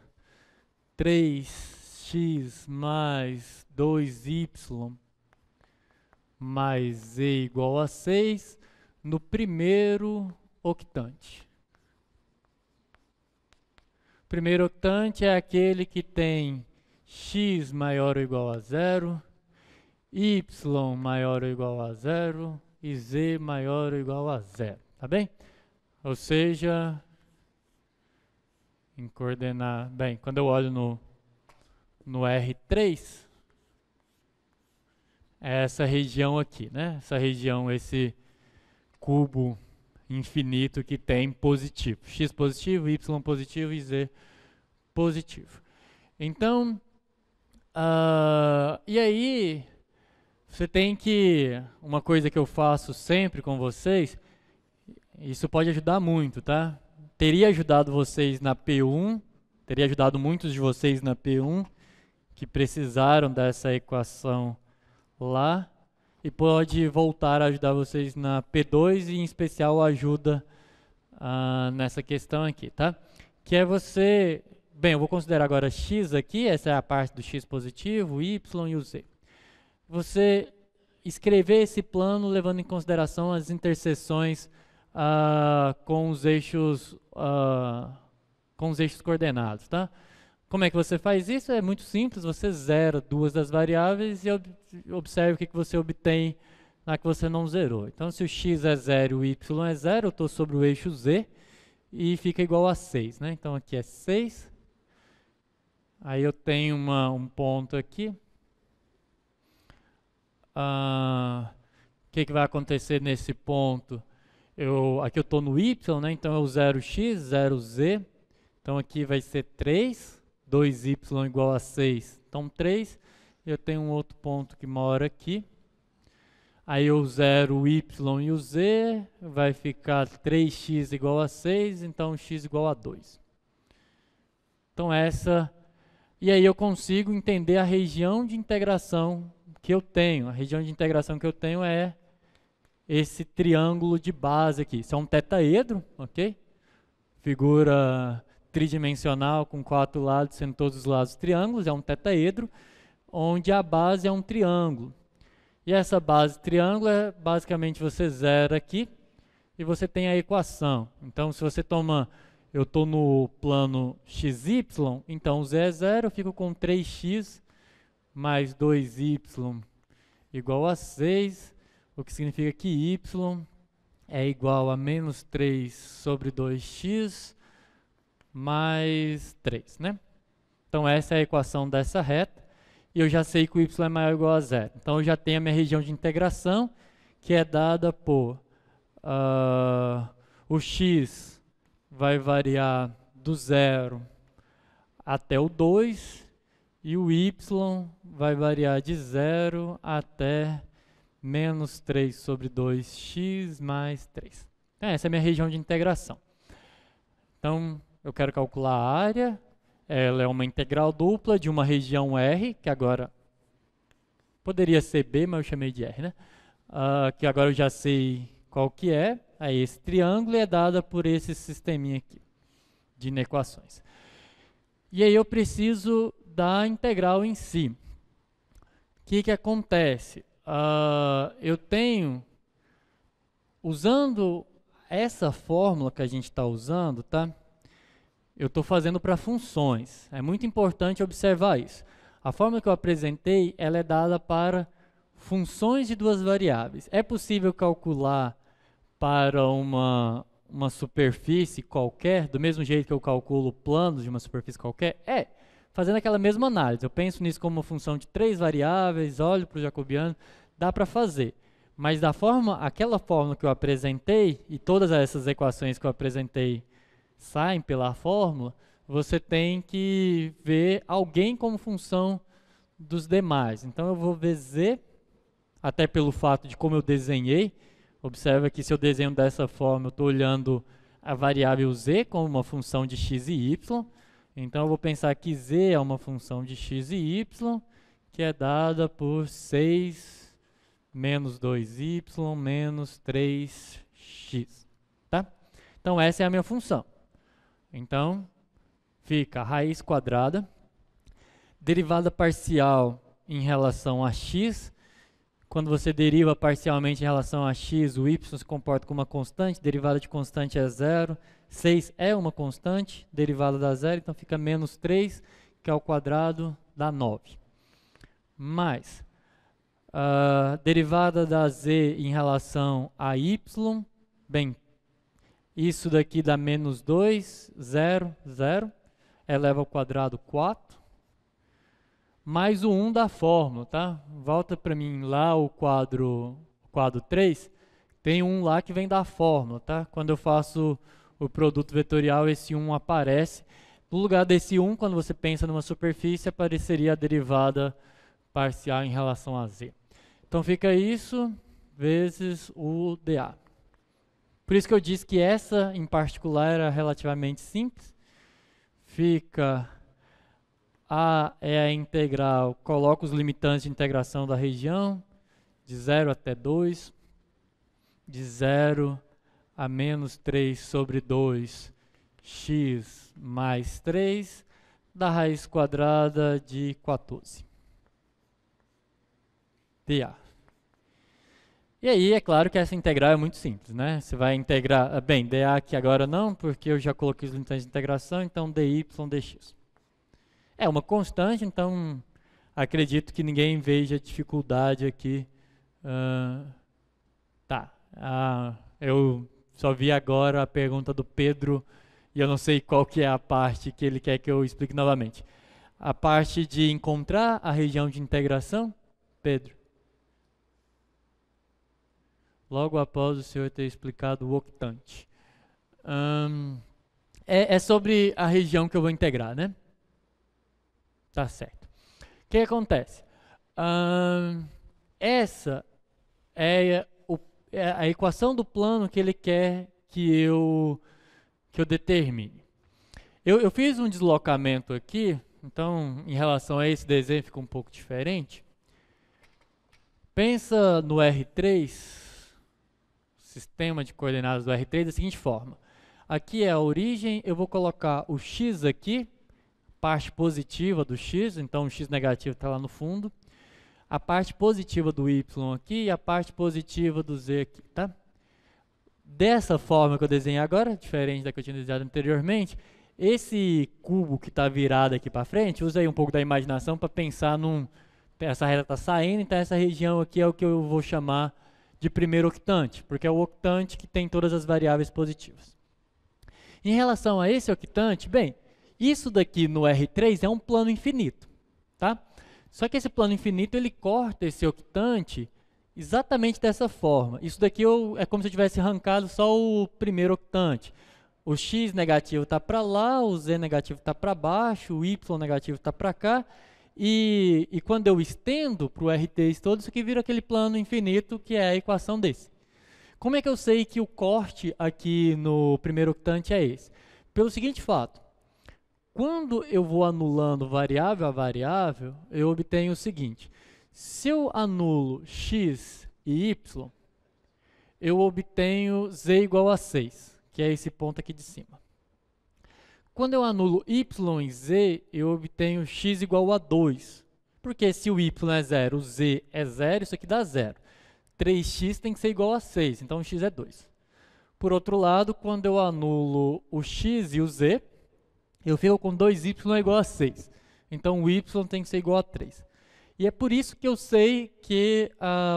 3x mais 2y mais z igual a 6 no primeiro octante. O primeiro octante é aquele que tem x maior ou igual a 0, y maior ou igual a 0 e z maior ou igual a 0, tá bem? Ou seja, em coordenar, bem, quando eu olho no R3, é essa região aqui, né? Essa região, esse cubo infinito que tem positivo, x positivo, y positivo e z positivo. Então, e aí, você tem que, uma coisa que eu faço sempre com vocês, isso pode ajudar muito, tá? Teria ajudado vocês na P1, teria ajudado muitos de vocês na P1, que precisaram dessa equação lá, e pode voltar a ajudar vocês na P2 e em especial ajuda nessa questão aqui, tá? Que é você, bem, eu vou considerar agora x aqui, essa é a parte do x positivo, y e o z. Você escrever esse plano levando em consideração as interseções com os eixos coordenados, tá? Como é que você faz isso? É muito simples, você zera duas das variáveis e observe o que você obtém na que você não zerou. Então, se o x é 0 e o y é 0, eu estou sobre o eixo z e fica igual a 6, né? Então, aqui é 6. Aí eu tenho um ponto aqui. O que vai acontecer nesse ponto? Aqui eu estou no y, né? Então é o 0x, 0z. Então aqui vai ser 3. 2y igual a 6, então 3. Eu tenho um outro ponto que mora aqui. Aí eu zero o y e o z, vai ficar 3x igual a 6, então x igual a 2. Então essa... E aí eu consigo entender a região de integração que eu tenho. A região de integração que eu tenho é esse triângulo de base aqui. Isso é um tetaedro, ok? Figura tridimensional com 4 lados, sendo todos os lados triângulos, é um tetaedro, onde a base é um triângulo. E essa base triângulo é basicamente você zera aqui, e você tem a equação. Então, se você toma, eu estou no plano xy, então z é 0, eu fico com 3x mais 2y igual a 6, o que significa que y é igual a menos 3 sobre 2x mais 3, né? Então essa é a equação dessa reta, e eu já sei que o y é maior ou igual a 0. Então eu já tenho a minha região de integração, que é dada por o x vai variar do 0 até o 2, e o y vai variar de 0 até menos 3 sobre 2x mais 3. Essa é a minha região de integração. Então, eu quero calcular a área. Ela é uma integral dupla de uma região R, que agora poderia ser B, mas eu chamei de R, né? Que agora eu já sei qual que é. Aí esse triângulo é dada por esse sisteminha aqui de inequações. E aí eu preciso da integral em si. O que acontece? Eu tenho, usando essa fórmula que a gente está usando, tá? Eu estou fazendo para funções. É muito importante observar isso. A fórmula que eu apresentei, ela é dada para funções de duas variáveis. É possível calcular para uma superfície qualquer, do mesmo jeito que eu calculo planos de uma superfície qualquer? Fazendo aquela mesma análise. Eu penso nisso como uma função de 3 variáveis, olho para o jacobiano, dá para fazer. Mas aquela fórmula que eu apresentei, e todas essas equações que eu apresentei saem pela fórmula, você tem que ver alguém como função dos demais. Então eu vou ver z, até pelo fato de como eu desenhei. Observa que se eu desenho dessa forma, eu estou olhando a variável z como uma função de x e y. Então eu vou pensar que z é uma função de x e y, que é dada por 6 menos 2y menos 3x. Tá? Então essa é a minha função. Então fica a raiz quadrada, derivada parcial em relação a x. Quando você deriva parcialmente em relação a x, o y se comporta como uma constante, derivada de constante é 0. 6 é uma constante, derivada dá 0, então fica menos 3, que ao quadrado dá 9. Mais, derivada da z em relação a y, bem, isso daqui dá menos 2, 0, 0, eleva ao quadrado 4, mais o 1 da fórmula, tá? Volta para mim lá o quadro 3, tem um lá que vem da fórmula, tá? Quando eu faço o produto vetorial, esse 1 aparece. No lugar desse 1, quando você pensa numa superfície, apareceria a derivada parcial em relação a z. Então fica isso vezes o dA. Por isso que eu disse que essa em particular era relativamente simples. Fica A é a integral, coloco os limitantes de integração da região, de 0 até 2, de 0 a menos 3 sobre 2, x mais 3, da raiz quadrada de 14. dA. E aí, é claro que essa integral é muito simples, né? Você vai integrar, bem, dA aqui agora não, porque eu já coloquei os limitantes de integração, então dy dx. É uma constante, então acredito que ninguém veja dificuldade aqui. Eu só vi agora a pergunta do Pedro e eu não sei qual que é a parte que ele quer que eu explique novamente. A parte de encontrar a região de integração, Pedro. Logo após o senhor ter explicado o octante. É sobre a região que eu vou integrar, né? Tá certo. O que acontece? Essa é a equação do plano que ele quer que eu determine. Eu fiz um deslocamento aqui, então em relação a esse desenho fica um pouco diferente. Pensa no R3, sistema de coordenadas do R3 da seguinte forma. Aqui é a origem, eu vou colocar o x aqui, parte positiva do x, então o x negativo está lá no fundo. A parte positiva do y aqui e a parte positiva do z aqui, tá? dessa forma que eu desenhei agora, diferente da que eu tinha desenhado anteriormente, esse cubo que está virado aqui para frente, usei um pouco da imaginação para pensar essa reta está saindo, então essa região aqui é o que eu vou chamar de primeiro octante, porque é o octante que tem todas as variáveis positivas. Em relação a esse octante, bem, isso daqui no R3 é um plano infinito, tá? Só que esse plano infinito, ele corta esse octante exatamente dessa forma. Isso daqui é como se eu tivesse arrancado só o primeiro octante. O x negativo está para lá, o z negativo está para baixo, o y negativo está para cá. E quando eu estendo para o R3 todo, isso aqui vira aquele plano infinito que é a equação desse. Como é que eu sei que o corte aqui no primeiro octante é esse? Pelo seguinte fato. Quando eu vou anulando variável a variável, eu obtenho o seguinte. Se eu anulo x e y, eu obtenho z igual a 6, que é esse ponto aqui de cima. Quando eu anulo y e z, eu obtenho x igual a 2. Porque se o y é 0, o z é 0, isso aqui dá 0. 3x tem que ser igual a 6, então o x é 2. Por outro lado, quando eu anulo o x e o z, eu fico com 2y igual a 6. Então o y tem que ser igual a 3. E é por isso que eu sei que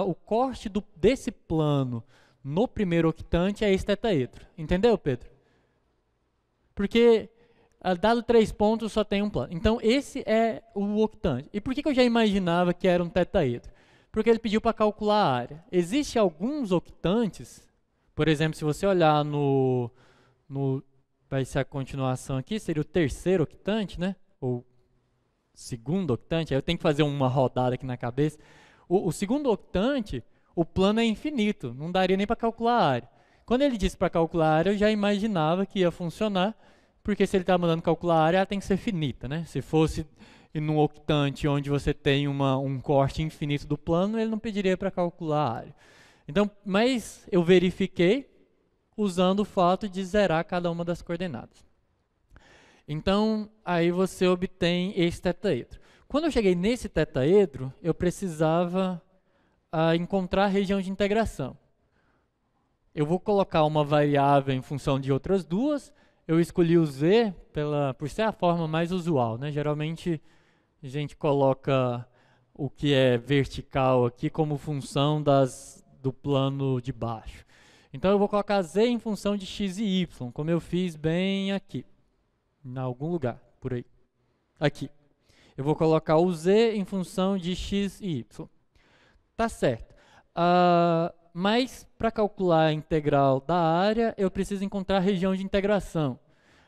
o corte desse plano no primeiro octante é esse tetaedro. Entendeu, Pedro? Porque dado 3 pontos só tem um plano. Então esse é o octante. E por que eu já imaginava que era um tetaedro? Porque ele pediu para calcular a área. Existem alguns octantes, por exemplo, se você olhar vai ser a continuação aqui, seria o terceiro octante, né? Ou segundo octante, aí eu tenho que fazer uma rodada aqui na cabeça. O segundo octante, o plano é infinito, não daria nem para calcular a área. Quando ele disse para calcular a área, eu já imaginava que ia funcionar, porque se ele está mandando calcular a área, ela tem que ser finita, né? Se fosse num octante onde você tem um corte infinito do plano, ele não pediria para calcular a área. Então, mas eu verifiquei usando o fato de zerar cada uma das coordenadas. Então, aí você obtém esse tetaedro. Quando eu cheguei nesse tetaedro, eu precisava encontrar a região de integração. Eu vou colocar uma variável em função de outras duas. Eu escolhi o z por ser a forma mais usual, né? Geralmente, a gente coloca o que é vertical aqui como função do plano de baixo. Então, eu vou colocar z em função de x e y, como eu fiz bem aqui. Em algum lugar, por aí. Aqui. Eu vou colocar o z em função de x e y. Tá certo. Mas, para calcular a integral da área, eu preciso encontrar a região de integração.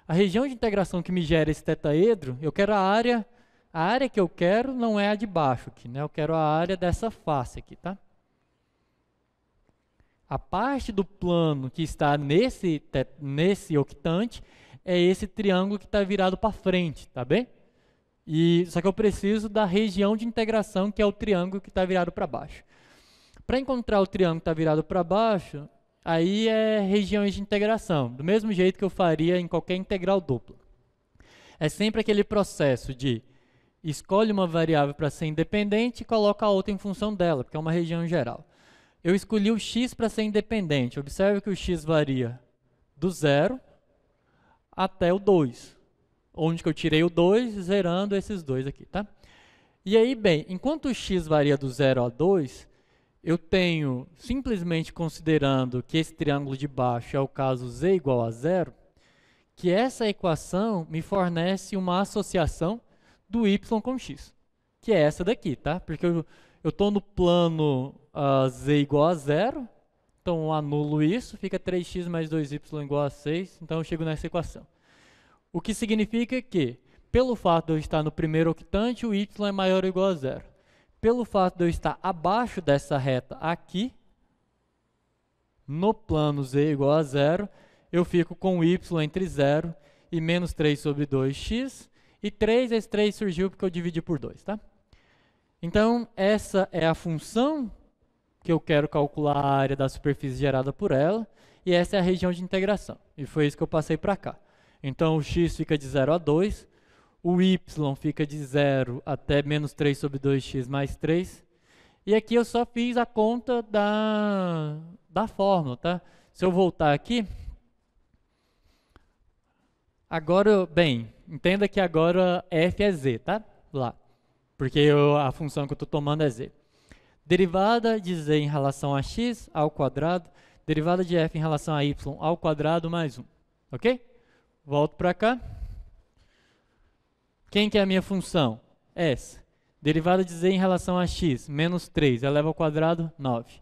A região de integração que me gera esse tetaedro, eu quero a área. A área que eu quero não é a de baixo aqui, né? Eu quero a área dessa face aqui, tá? A parte do plano que está nesse octante é esse triângulo que está virado para frente, tá bem? Só que eu preciso da região de integração, que é o triângulo que está virado para baixo. Para encontrar o triângulo que está virado para baixo, aí é regiões de integração, do mesmo jeito que eu faria em qualquer integral dupla. É sempre aquele processo de escolhe uma variável para ser independente e coloca a outra em função dela, porque é uma região geral. Eu escolhi o x para ser independente. Observe que o x varia do 0 até o 2. Onde que eu tirei o 2, zerando esses dois aqui, tá? E aí, bem, enquanto o x varia do 0 a 2, eu tenho, simplesmente considerando que esse triângulo de baixo é o caso z igual a 0, que essa equação me fornece uma associação do y com x, que é essa daqui, tá? Porque eu estou no plano z igual a 0, então eu anulo isso, fica 3x mais 2y igual a 6, então eu chego nessa equação. O que significa que, pelo fato de eu estar no primeiro octante, o y é maior ou igual a 0. Pelo fato de eu estar abaixo dessa reta aqui, no plano z igual a 0, eu fico com y entre 0 e menos 3 sobre 2x, e 3, esse 3 surgiu porque eu dividi por 2, tá? Então, essa é a função que eu quero calcular a área da superfície gerada por ela, e essa é a região de integração. E foi isso que eu passei para cá. Então, o x fica de 0 a 2, o y fica de 0 até menos 3 sobre 2x mais 3. E aqui eu só fiz a conta da fórmula, tá? se eu voltar aqui, agora, bem, entenda que agora f é z, tá? Lá, porque a função que eu estou tomando é z. Derivada de z em relação a x ao quadrado, derivada de f em relação a y ao quadrado mais 1, ok? Volto para cá. Quem que é a minha função? Essa. Derivada de z em relação a x, menos 3, eleva ao quadrado, 9.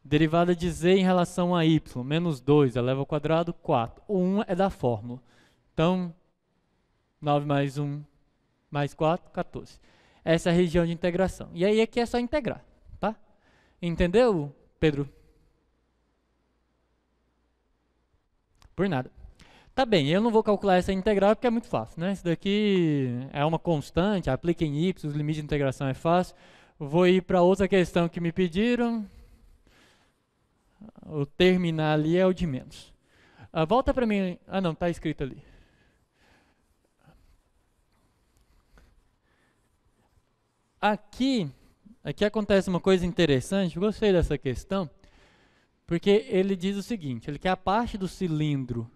Derivada de z em relação a y, menos 2, eleva ao quadrado, 4. O 1 é da fórmula. Então, 9 mais 1 mais 4, 14. Essa é a região de integração. E aí aqui é só integrar, tá? Entendeu, Pedro? Por nada. Tá bem, eu não vou calcular essa integral porque é muito fácil, né? Isso daqui é uma constante, aplica em y, os limites de integração é fácil. Vou ir para outra questão que me pediram. O terminar ali é o de menos. Volta para mim. Ah, não, está escrito ali. Aqui acontece uma coisa interessante. Eu gostei dessa questão, porque ele diz o seguinte: ele quer a parte do cilindro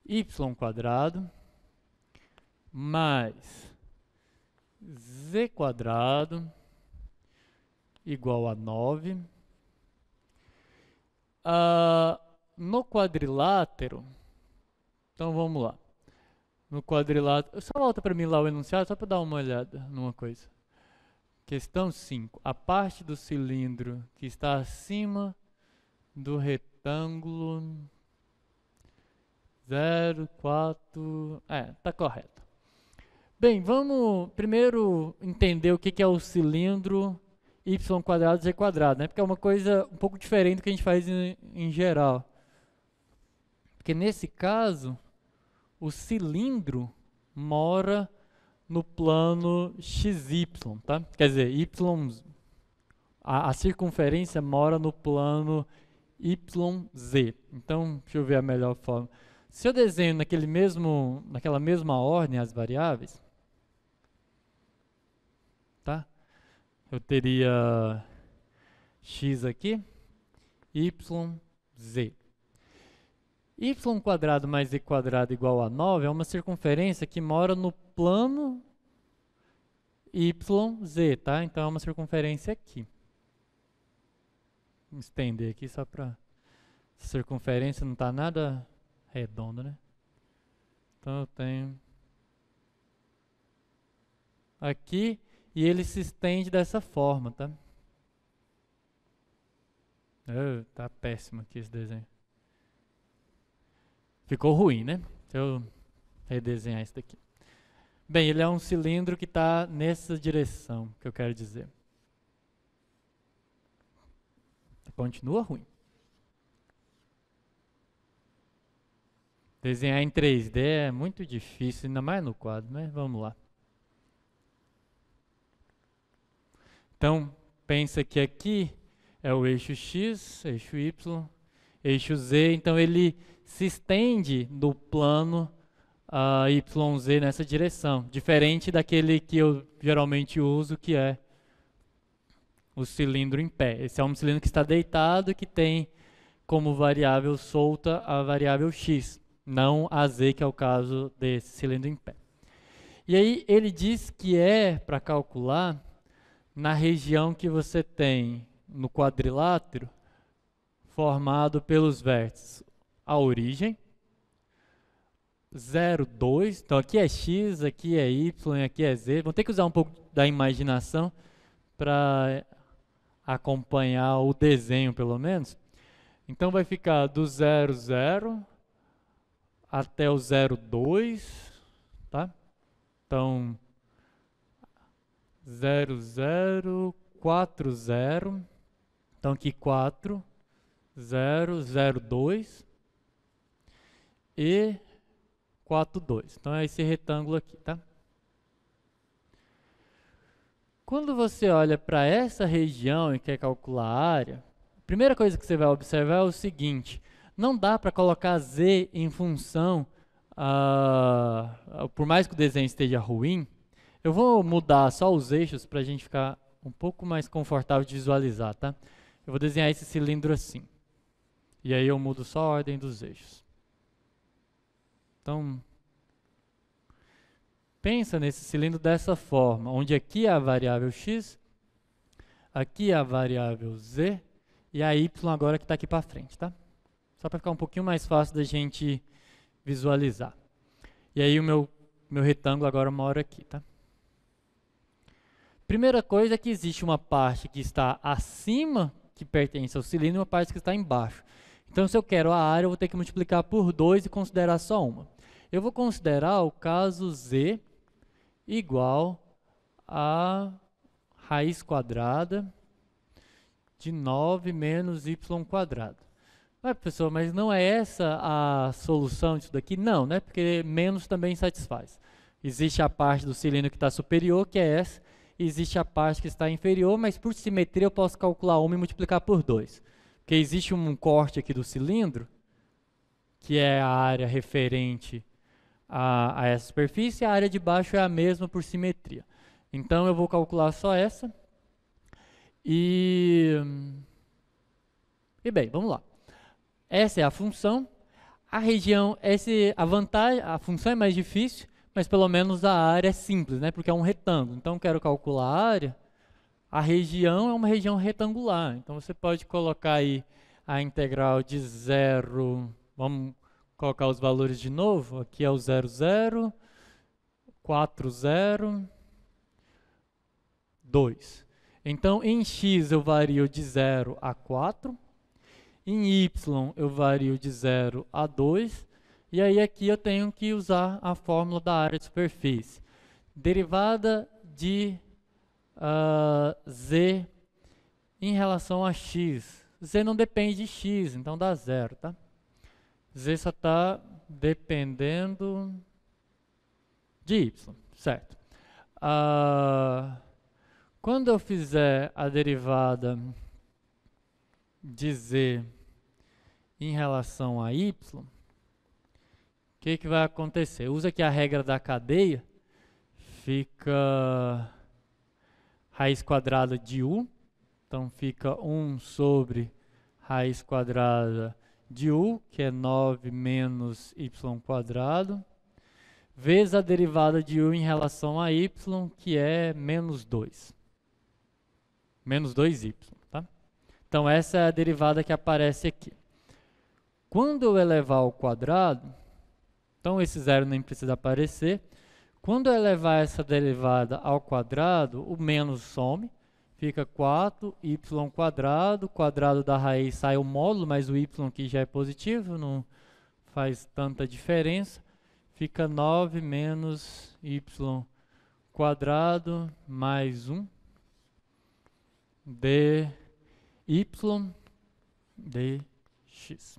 y² mais z² igual a 9. No quadrilátero, então vamos lá. No quadrilátero, só volta para mim lá o enunciado, só para dar uma olhada numa coisa. Questão 5. A parte do cilindro que está acima do retângulo 0, 4... tá correto. Bem, vamos primeiro entender o que é o cilindro y² z², né? Porque é uma coisa um pouco diferente do que a gente faz em geral. Porque nesse caso, o cilindro mora no plano xy, tá? Quer dizer, a circunferência mora no plano yz. Então, deixa eu ver a melhor forma. Se eu desenho naquela mesma ordem as variáveis, tá? Eu teria x aqui, z. Y² mais z² igual a 9 é uma circunferência que mora no plano YZ, tá? Então é uma circunferência aqui. Vou estender aqui só para... circunferência não está nada redonda, né? Então eu tenho aqui e ele se estende dessa forma, tá? Tá péssimo aqui esse desenho. Ficou ruim, né? Deixa eu redesenhar isso daqui. Bem, ele é um cilindro que está nessa direção, que eu quero dizer. Continua ruim. Desenhar em 3D é muito difícil, ainda mais no quadro, mas vamos lá. Então, pensa que aqui é o eixo X, eixo Y, eixo Z, então ele se estende do plano YZ nessa direção, diferente daquele que eu geralmente uso, que é o cilindro em pé. Esse é um cilindro que está deitado, que tem como variável solta a variável X, não a Z, que é o caso desse cilindro em pé. E aí ele diz que é para calcular na região que você tem no quadrilátero formado pelos vértices a origem, 0, 2, então aqui é x, aqui é y, aqui é z. Vamos ter que usar um pouco da imaginação para acompanhar o desenho, pelo menos. Então vai ficar do 0, 0 até o 0, 2, tá? Então 0, 0, 4, 0. Então aqui 4, 0, 0, 2 e 4, 2. Então é esse retângulo aqui, tá? Quando você olha para essa região e quer calcular a área, a primeira coisa que você vai observar é o seguinte: não dá para colocar z em função, por mais que o desenho esteja ruim. Eu vou mudar só os eixos para a gente ficar um pouco mais confortável de visualizar, tá? Eu vou desenhar esse cilindro assim. E aí eu mudo só a ordem dos eixos. Então, pensa nesse cilindro dessa forma, onde aqui é a variável x, aqui é a variável z, e a y agora que está aqui para frente, tá? Só para ficar um pouquinho mais fácil da gente visualizar. E aí o meu retângulo agora mora aqui, tá? Primeira coisa é que existe uma parte que está acima, que pertence ao cilindro, e uma parte que está embaixo. Então, se eu quero a área, eu vou ter que multiplicar por 2 e considerar só uma. Eu vou considerar o caso z igual a raiz quadrada de 9 menos y quadrado. Mas, professor, mas não é essa a solução disso daqui? Não, né? Porque menos também satisfaz. Existe a parte do cilindro que está superior, que é essa, e existe a parte que está inferior, mas por simetria eu posso calcular uma e multiplicar por 2. Porque existe um corte aqui do cilindro, que é a área referente a essa superfície, e a área de baixo é a mesma por simetria. Então eu vou calcular só essa. E bem, vamos lá. Essa é a função. A região, a função é mais difícil, mas pelo menos a área é simples, né? Porque é um retângulo. Então eu quero calcular a área. A região é uma região retangular. Então você pode colocar aí a integral de 0. Vamos colocar os valores de novo. Aqui é o 0, 0, 4, 0, 2. Então, em x eu vario de 0 a 4. Em y eu vario de 0 a 2. E aí aqui eu tenho que usar a fórmula da área de superfície. Derivada de z em relação a x. Z não depende de x, então dá 0, tá? Z só está dependendo de y, certo? Quando eu fizer a derivada de z em relação a y, o que vai acontecer? Usa aqui a regra da cadeia, fica raiz quadrada de u, então fica 1 sobre raiz quadrada de u, que é 9 menos y quadrado, vezes a derivada de u em relação a y, que é menos 2. Menos 2y, tá? Então essa é a derivada que aparece aqui. Quando eu elevar ao quadrado, então esse zero nem precisa aparecer. Quando eu elevar essa derivada ao quadrado, o menos some, fica 4y quadrado, quadrado da raiz sai o módulo, mas o y aqui já é positivo, não faz tanta diferença. Fica 9 menos y quadrado mais 1 dy dx.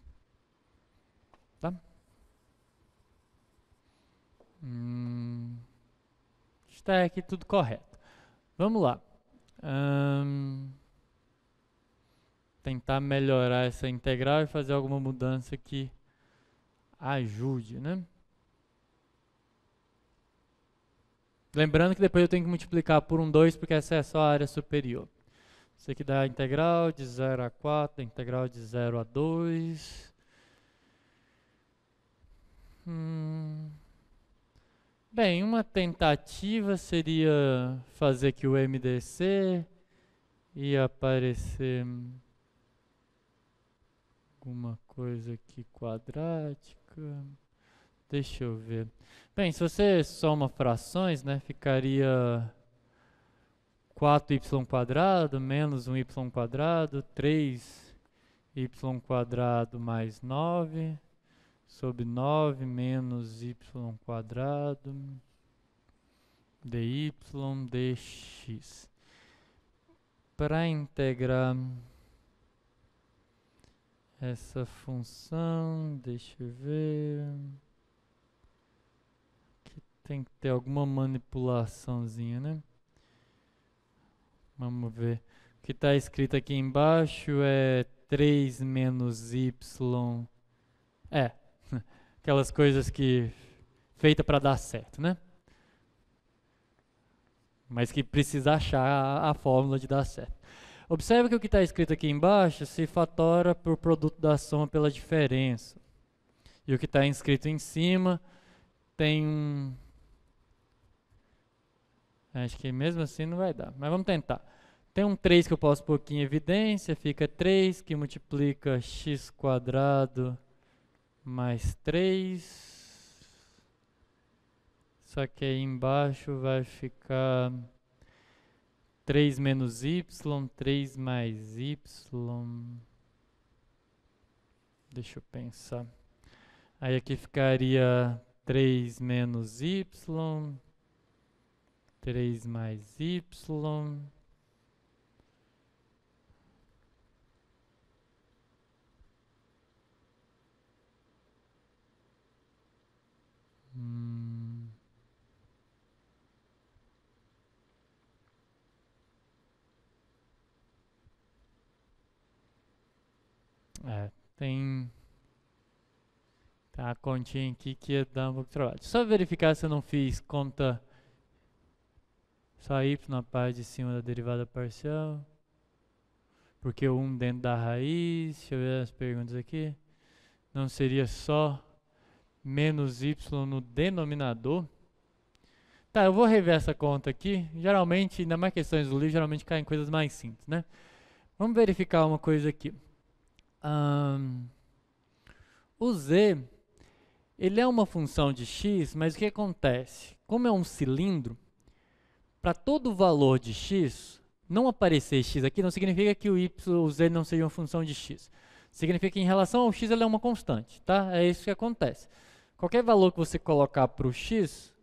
Tá? Está aqui tudo correto. Vamos lá. Tentar melhorar essa integral e fazer alguma mudança que ajude, né? Lembrando que depois eu tenho que multiplicar por 2, porque essa é só a área superior. Isso aqui dá a integral de 0 a 4, a integral de 0 a 2. Bem, uma tentativa seria fazer que o MDC ia aparecer alguma coisa aqui quadrática. Deixa eu ver. Bem, se você soma frações, né, ficaria 4y quadrado menos 1y quadrado, 3y quadrado mais 9, sobre 9 menos y quadrado, dy dx. Para integrar essa função, deixa eu ver... Tem que ter alguma manipulaçãozinha, né? Vamos ver. O que está escrito aqui embaixo é 3 menos y. Aquelas coisas que... feita para dar certo, né? Mas que precisa achar a fórmula de dar certo. Observe que o que está escrito aqui embaixo se fatora por produto da soma pela diferença. E o que está escrito em cima tem um... Acho que mesmo assim não vai dar, mas vamos tentar. Tem um 3 que eu posso pôr aqui em evidência, fica 3 que multiplica x² mais 3. Só que aí embaixo vai ficar 3 menos y, 3 mais y. Deixa eu pensar. Aí aqui ficaria 3 menos y, 3 mais y. Tem a continha aqui que ia dar um pouco de trabalho. Só verificar se eu não fiz conta só y na parte de cima da derivada parcial. Porque o 1 dentro da raiz, deixa eu ver as perguntas aqui. Não seria só menos y no denominador? Tá, eu vou rever essa conta aqui. Geralmente, ainda mais questões do livro, geralmente caem coisas mais simples, né? Vamos verificar uma coisa aqui. O z, ele é uma função de x, mas o que acontece? Como é um cilindro, para todo valor de x, não aparecer x aqui não significa que o z não seja uma função de x. Significa que em relação ao x ele é uma constante, tá? É isso que acontece. Qualquer valor que você colocar para o x,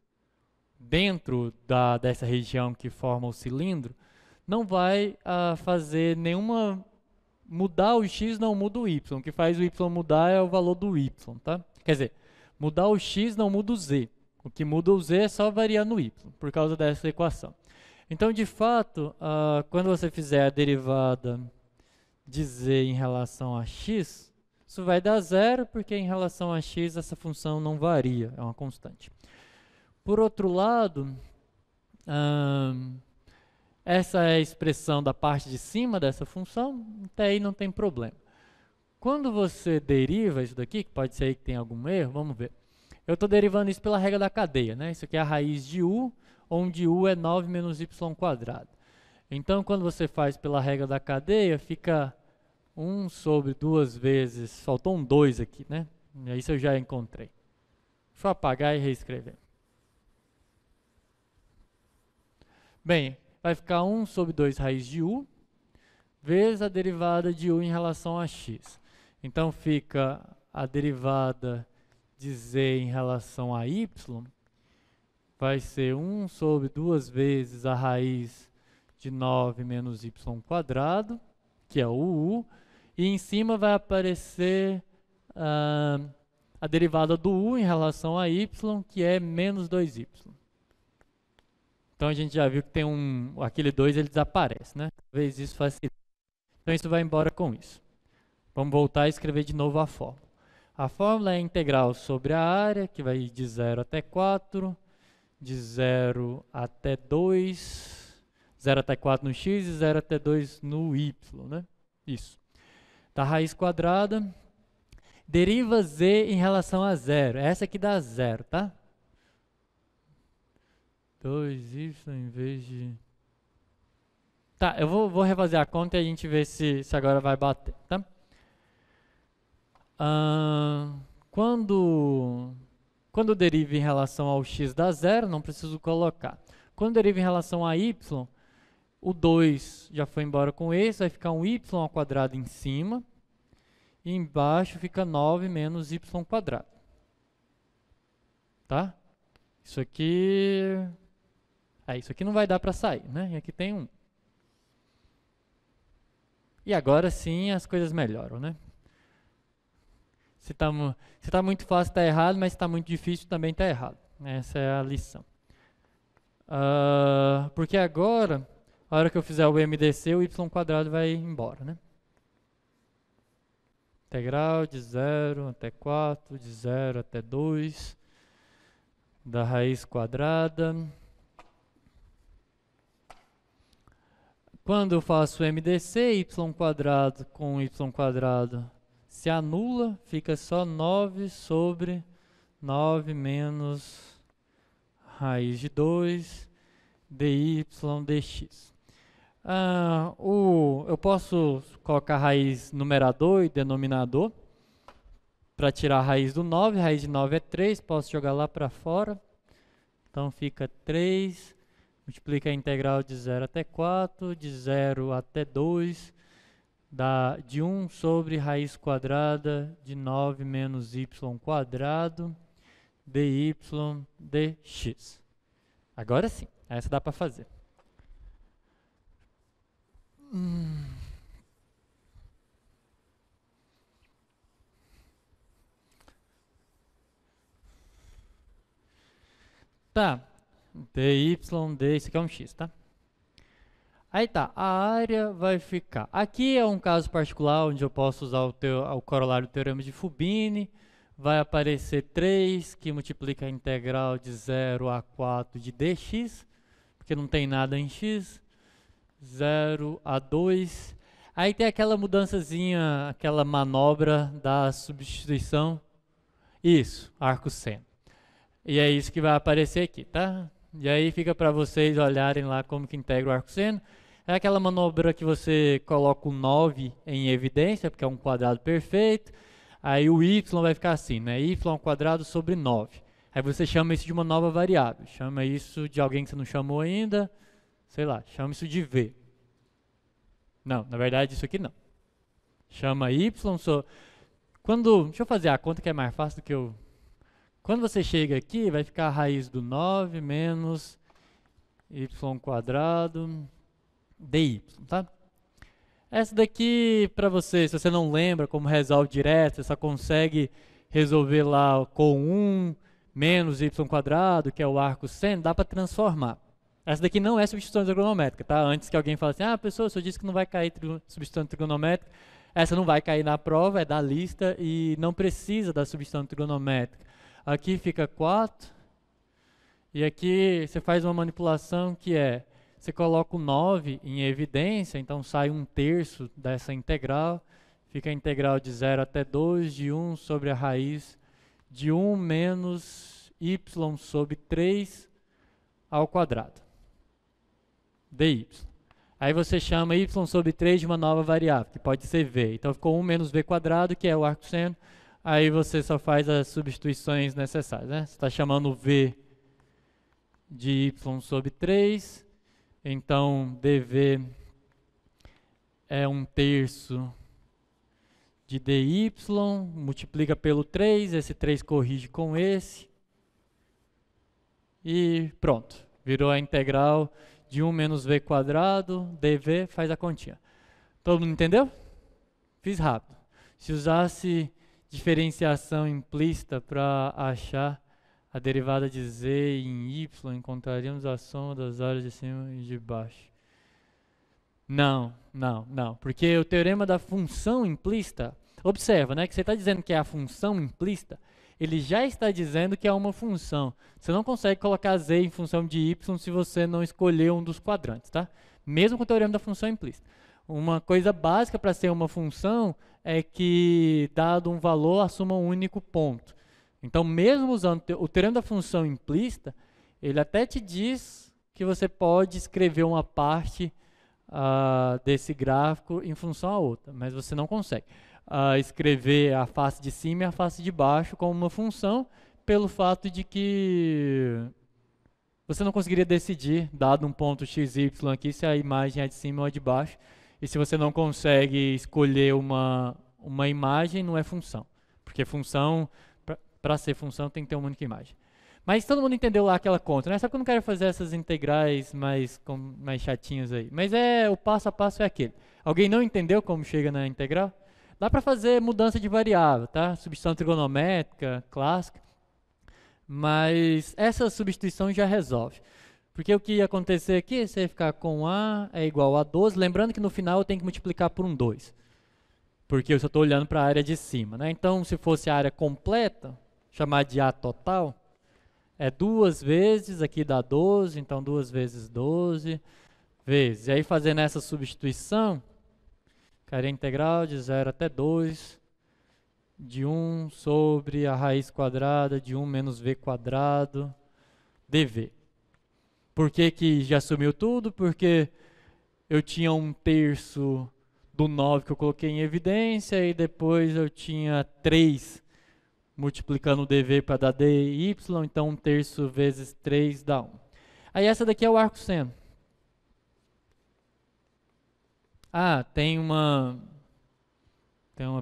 dentro dessa região que forma o cilindro, não vai fazer nenhuma... Mudar o x não muda o y. O que faz o y mudar é o valor do y, tá? Quer dizer, mudar o x não muda o z. O que muda o z é só variar no y, por causa dessa equação. Então, de fato, quando você fizer a derivada de z em relação a x, isso vai dar zero, porque em relação a x essa função não varia, é uma constante. Por outro lado, essa é a expressão da parte de cima dessa função, até aí não tem problema. Quando você deriva isso daqui, que pode ser aí que tem algum erro, vamos ver. Eu estou derivando isso pela regra da cadeia, né? Isso aqui é a raiz de u, onde u é 9 menos y². Então, quando você faz pela regra da cadeia, fica 1 sobre 2 vezes... Faltou um 2 aqui, né? Isso eu já encontrei. Deixa eu apagar e reescrever. Bem, vai ficar 1 sobre 2 raiz de u, vezes a derivada de u em relação a x. Então, fica a derivada de z em relação a y, vai ser 1 sobre 2 vezes a raiz de 9 menos y², que é o u, e em cima vai aparecer a derivada do u em relação a y, que é menos 2y. Então a gente já viu que tem aquele 2 ele desaparece, né? Talvez isso facilite. Então isso vai embora com isso. Vamos voltar e escrever de novo a fórmula. A fórmula é a integral sobre a área, que vai de 0 até 4, de 0 até 2, 0 até 4 no x e 0 até 2 no y, né? Isso. Da raiz quadrada, deriva z em relação a 0. Essa aqui dá 0, tá? 2y em vez de... Tá, eu vou refazer a conta e a gente vê se agora vai bater, tá? Quando deriva em relação ao x dá 0, não preciso colocar. Quando deriva em relação a y, o 2 já foi embora com esse, vai ficar um y² em cima, e embaixo fica 9 menos y². Tá? Isso aqui... isso aqui não vai dar para sair, né? E aqui tem 1. E agora sim as coisas melhoram, né? Se tá muito fácil, está errado, mas se está muito difícil, também está errado. Essa é a lição. Porque agora, a hora que eu fizer o MDC, o y² vai embora, né? Integral de 0 até 4, de 0 até 2, da raiz quadrada. Quando eu faço MDC, y quadrado com y quadrado se anula, fica só 9 sobre 9 menos raiz de 2 dy dx. Eu posso colocar raiz numerador e denominador para tirar a raiz do 9. A raiz de 9 é 3, posso jogar lá para fora. Então fica 3, multiplica a integral de 0 até 4, de 0 até 2, dá de 1 sobre raiz quadrada de 9 menos y quadrado dy dx. Agora sim, essa dá para fazer. Tá, dy, isso aqui é um x, tá? Aí tá, a área vai ficar... Aqui é um caso particular onde eu posso usar o corolário do teorema de Fubini. Vai aparecer 3, que multiplica a integral de 0 a 4 de dx, porque não tem nada em x. 0 a 2. Aí tem aquela mudançazinha, aquela manobra da substituição. Isso, arco seno. E é isso que vai aparecer aqui, tá? E aí fica para vocês olharem lá como que integra o arco seno. É aquela manobra que você coloca o 9 em evidência, porque é um quadrado perfeito. Aí o y vai ficar assim, né? Y ao quadrado sobre 9. Aí você chama isso de uma nova variável. Chama isso de alguém que você não chamou ainda. Sei lá, chama isso de v. Não, na verdade isso aqui não. Chama y deixa eu fazer a conta que é mais fácil do que eu... Quando você chega aqui, vai ficar a raiz do 9 menos y quadrado dy, tá? Essa daqui, para você, se você não lembra como resolve direto, você só consegue resolver lá com 1 menos y quadrado, que é o arco seno, dá para transformar. Essa daqui não é substituição trigonométrica, tá? Antes que alguém fale assim, pessoal, você disse que não vai cair substituição trigonométrica. Essa não vai cair na prova, é da lista e não precisa da substituição trigonométrica. Aqui fica 4, e aqui você faz uma manipulação que é, você coloca o 9 em evidência, então sai 1/3 dessa integral, fica a integral de 0 até 2 de 1 sobre a raiz de 1 menos y sobre 3 ao quadrado, dy. Aí você chama y sobre 3 de uma nova variável, que pode ser v. Então ficou 1 menos v quadrado, que é o arco seno. Aí você só faz as substituições necessárias, né? Você está chamando v de y sobre 3. Então, dv é 1/3 de dy, multiplica pelo 3, esse 3 corrige com esse. E pronto, virou a integral de 1 menos v quadrado, dv, faz a continha. Todo mundo entendeu? Fiz rápido. Se usasse diferenciação implícita para achar a derivada de z em y, encontraríamos a soma das áreas de cima e de baixo. Não, porque o teorema da função implícita, observa, né, que você está dizendo que é a função implícita, ele já está dizendo que é uma função. Você não consegue colocar z em função de y se você não escolher um dos quadrantes, tá? Mesmo com o teorema da função implícita. Uma coisa básica para ser uma função é que, dado um valor, assuma um único ponto. Então, mesmo usando o teorema da função implícita, ele até te diz que você pode escrever uma parte desse gráfico em função a outra, mas você não consegue escrever a face de cima e a face de baixo como uma função, pelo fato de que você não conseguiria decidir, dado um ponto x, y aqui, se a imagem é de cima ou é de baixo. E se você não consegue escolher uma imagem, não é função. Porque função, para ser função, tem que ter uma única imagem. Mas todo mundo entendeu lá aquela conta, né? Só que eu não quero fazer essas integrais mais chatinhas aí. Mas o passo a passo é aquele. Alguém não entendeu como chega na integral? Dá para fazer mudança de variável, tá? Substituição trigonométrica, clássica. Mas essa substituição já resolve. Porque o que ia acontecer aqui, você ia ficar com A é igual a 12. Lembrando que no final eu tenho que multiplicar por um 2. Porque eu só estou olhando para a área de cima, né? Então, se fosse a área completa, chamar de A total, é 2 vezes, aqui dá 12, então 2 vezes 12, vezes. E aí fazendo essa substituição, ficaria integral de 0 até 2 de 1 sobre a raiz quadrada de 1 menos v quadrado dv. Por que que já sumiu tudo? Porque eu tinha 1/3 do 9 que eu coloquei em evidência e depois eu tinha 3 multiplicando o dv para dar dy, então 1/3 vezes 3 dá 1. Aí essa daqui é o arco seno. Ah, tem uma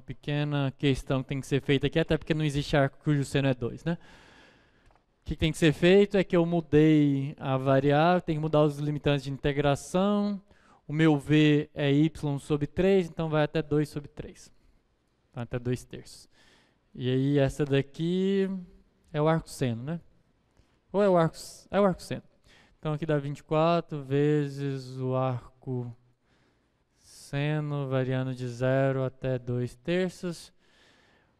pequena questão que tem que ser feita aqui, até porque não existe arco cujo seno é 2, né? O que tem que ser feito é que eu mudei a variável, tem que mudar os limitantes de integração. O meu v é y sobre 3, então vai até 2 sobre 3. Vai até 2/3. E aí essa daqui é o arco seno, né? Ou é o arco seno. Então aqui dá 24 vezes o arco seno variando de 0 até 2/3.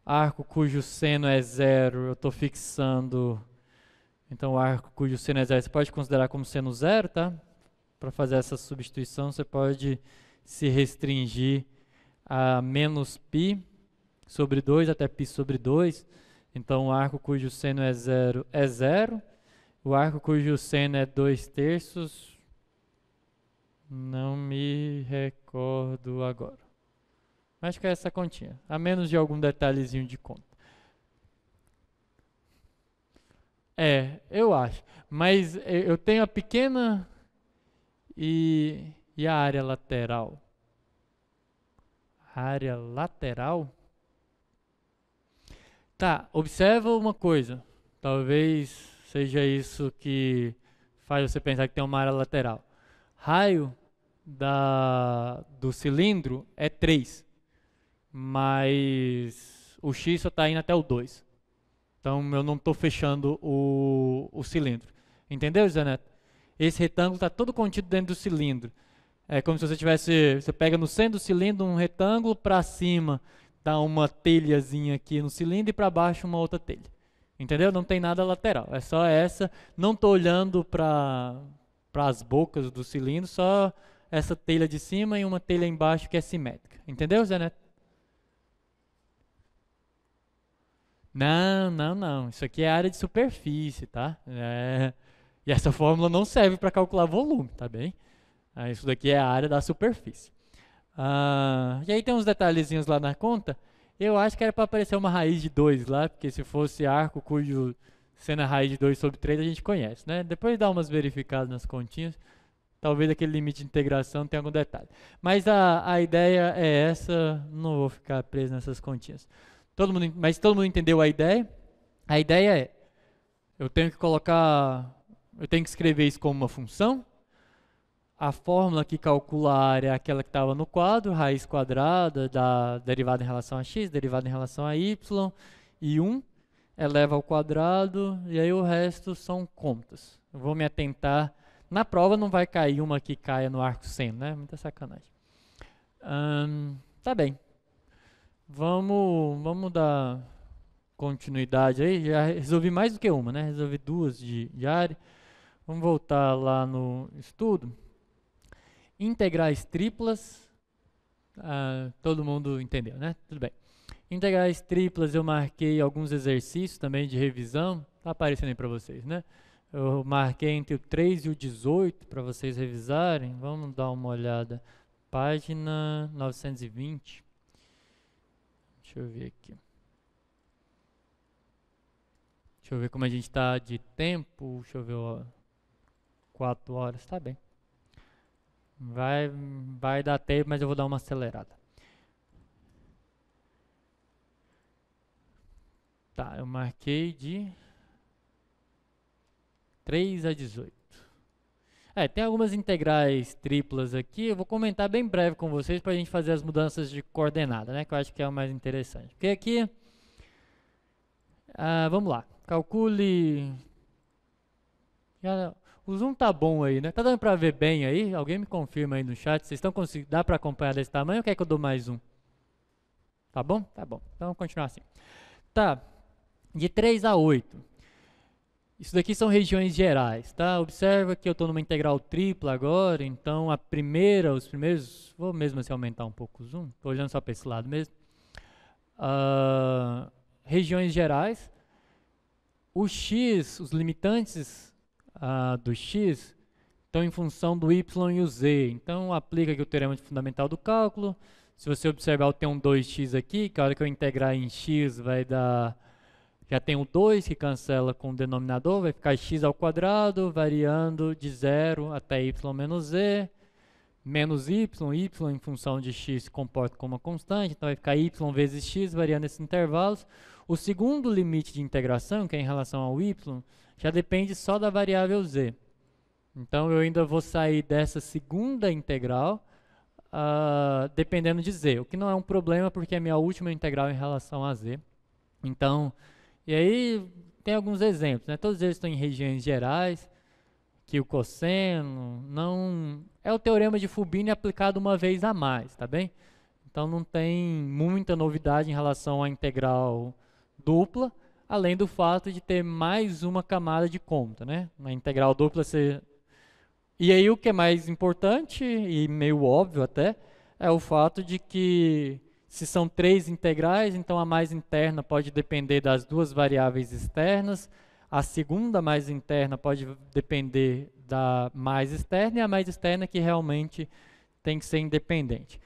Arco cujo seno é 0, eu estou fixando. Então o arco cujo seno é 0, você pode considerar como seno 0, tá? Para fazer essa substituição, você pode se restringir a menos π sobre 2 até π sobre 2. Então o arco cujo seno é 0 é 0. O arco cujo seno é 2/3. Não me recordo agora. Acho que é essa continha. A menos de algum detalhezinho de conta. Eu acho. Mas eu tenho a pequena e a área lateral. A área lateral? Tá, observa uma coisa. Talvez seja isso que faz você pensar que tem uma área lateral. Raio do cilindro é 3, mas o x só está indo até o 2. Então eu não estou fechando o cilindro. Entendeu, Zé Neto? Esse retângulo está todo contido dentro do cilindro. É como se você pega no centro do cilindro um retângulo, para cima dá uma telhazinha aqui no cilindro e para baixo uma outra telha. Entendeu? Não tem nada lateral, é só essa. Não estou olhando para as bocas do cilindro, só essa telha de cima e uma telha embaixo que é simétrica. Entendeu, Zé Neto? Não. Isso aqui é área de superfície, tá? E essa fórmula não serve para calcular volume, tá bem? Isso daqui é a área da superfície. E aí tem uns detalhezinhos lá na conta. Eu acho que era para aparecer uma raiz de 2 lá, porque se fosse arco cujo seno é raiz de 2 sobre 3, a gente conhece, né? Depois dá umas verificadas nas continhas. Talvez aquele limite de integração tenha algum detalhe. Mas a ideia é essa, não vou ficar preso nessas continhas. Mas todo mundo entendeu a ideia? A ideia é, eu tenho que escrever isso como uma função. A fórmula que calcula a área é aquela que estava no quadro, raiz quadrada da derivada em relação a x, derivada em relação a y, e 1 eleva ao quadrado, e aí o resto são contas. Eu vou me atentar. Na prova não vai cair uma que caia no arco seno, né? Muita sacanagem. Tá bem. Vamos dar continuidade aí. Já resolvi mais do que uma, né? Resolvi 2 de área. Vamos voltar lá no estudo. Integrais triplas. Todo mundo entendeu, né? Tudo bem. Integrais triplas eu marquei alguns exercícios também de revisão. Tá aparecendo aí para vocês, né? Eu marquei entre o 3 e o 18 para vocês revisarem. Vamos dar uma olhada. Página 920. Deixa eu ver aqui. Deixa eu ver como a gente está de tempo. Deixa eu ver, ó, 4 horas. Tá bem. Vai dar tempo, mas eu vou dar uma acelerada. Tá, eu marquei de 3 a 18. Tem algumas integrais triplas aqui. Eu vou comentar bem breve com vocês para a gente fazer as mudanças de coordenada, né? Que eu acho que é o mais interessante. Porque aqui, vamos lá. Calcule. O zoom tá bom aí, né? Tá dando para ver bem aí? Alguém me confirma aí no chat. Vocês estão conseguindo? Dá para acompanhar desse tamanho ou quer que eu dou mais um? Tá bom? Tá bom. Então vamos continuar assim. Tá. De 3 a 8. Isso daqui são regiões gerais, tá? Observa que eu estou numa integral tripla agora, então os primeiros, vou mesmo assim aumentar um pouco o zoom, estou olhando só para esse lado mesmo. Regiões gerais, o x, os limitantes do x estão em função do y e o z, então aplica aqui o teorema fundamental do cálculo. Se você observar, eu tenho um 2x aqui, que a hora que eu integrar em x vai dar... Já tem o 2 que cancela com o denominador, vai ficar x ao quadrado, variando de 0 até y menos z, menos y em função de x se comporta como uma constante, então vai ficar y vezes x, variando esses intervalos. O segundo limite de integração, que é em relação ao y, já depende só da variável z. Então eu ainda vou sair dessa segunda integral, dependendo de z, o que não é um problema, porque é a minha última integral em relação a z. Então... E aí tem alguns exemplos, né? Todos eles estão em regiões gerais, que o cosseno não... É o teorema de Fubini aplicado uma vez a mais, tá bem? Então não tem muita novidade em relação à integral dupla, além do fato de ter mais uma camada de conta, né? Na integral dupla você... E aí o que é mais importante, e meio óbvio até, é o fato de que... Se são 3 integrais, então a mais interna pode depender das duas variáveis externas, a segunda mais interna pode depender da mais externa, e a mais externa que realmente tem que ser independente.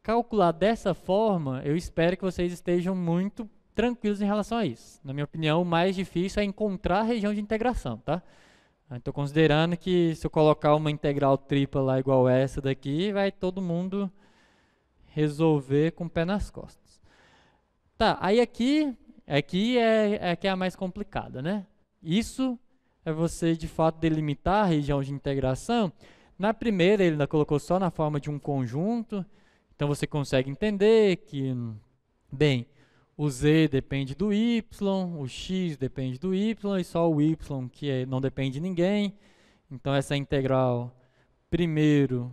Calcular dessa forma, eu espero que vocês estejam muito tranquilos em relação a isso. Na minha opinião, o mais difícil é encontrar a região de integração, tá? Estou considerando que se eu colocar uma integral tripla lá igual essa daqui, vai todo mundo... resolver com o pé nas costas. Tá, aí aqui é que é a mais complicada, né? Isso é você, de fato, delimitar a região de integração. Na primeira, ele ainda colocou só na forma de um conjunto, então você consegue entender que, bem, o z depende do y, o x depende do y, e só o y que não depende de ninguém. Então, essa integral, primeiro,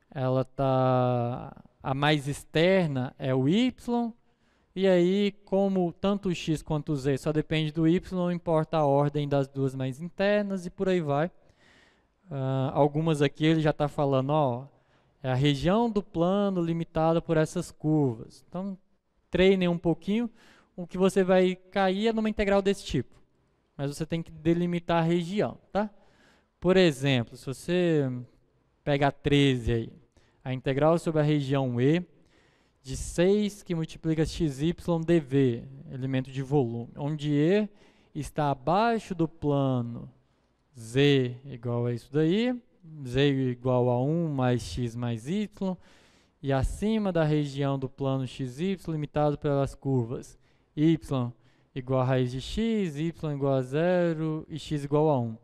ela está... A mais externa é o y, e aí, como tanto o x quanto o z só depende do y, não importa a ordem das duas mais internas, e por aí vai. Algumas aqui ele já está falando, ó, é a região do plano limitada por essas curvas. Então, treinem um pouquinho, o que você vai cair é numa integral desse tipo. Mas você tem que delimitar a região, tá? Por exemplo, se você pegar 13 aí, a integral sobre a região E de 6 que multiplica xy dv, elemento de volume, onde E está abaixo do plano z igual a isso daí, z igual a 1 mais x mais y, e acima da região do plano xy limitado pelas curvas y igual a raiz de x, y igual a 0 e x igual a 1.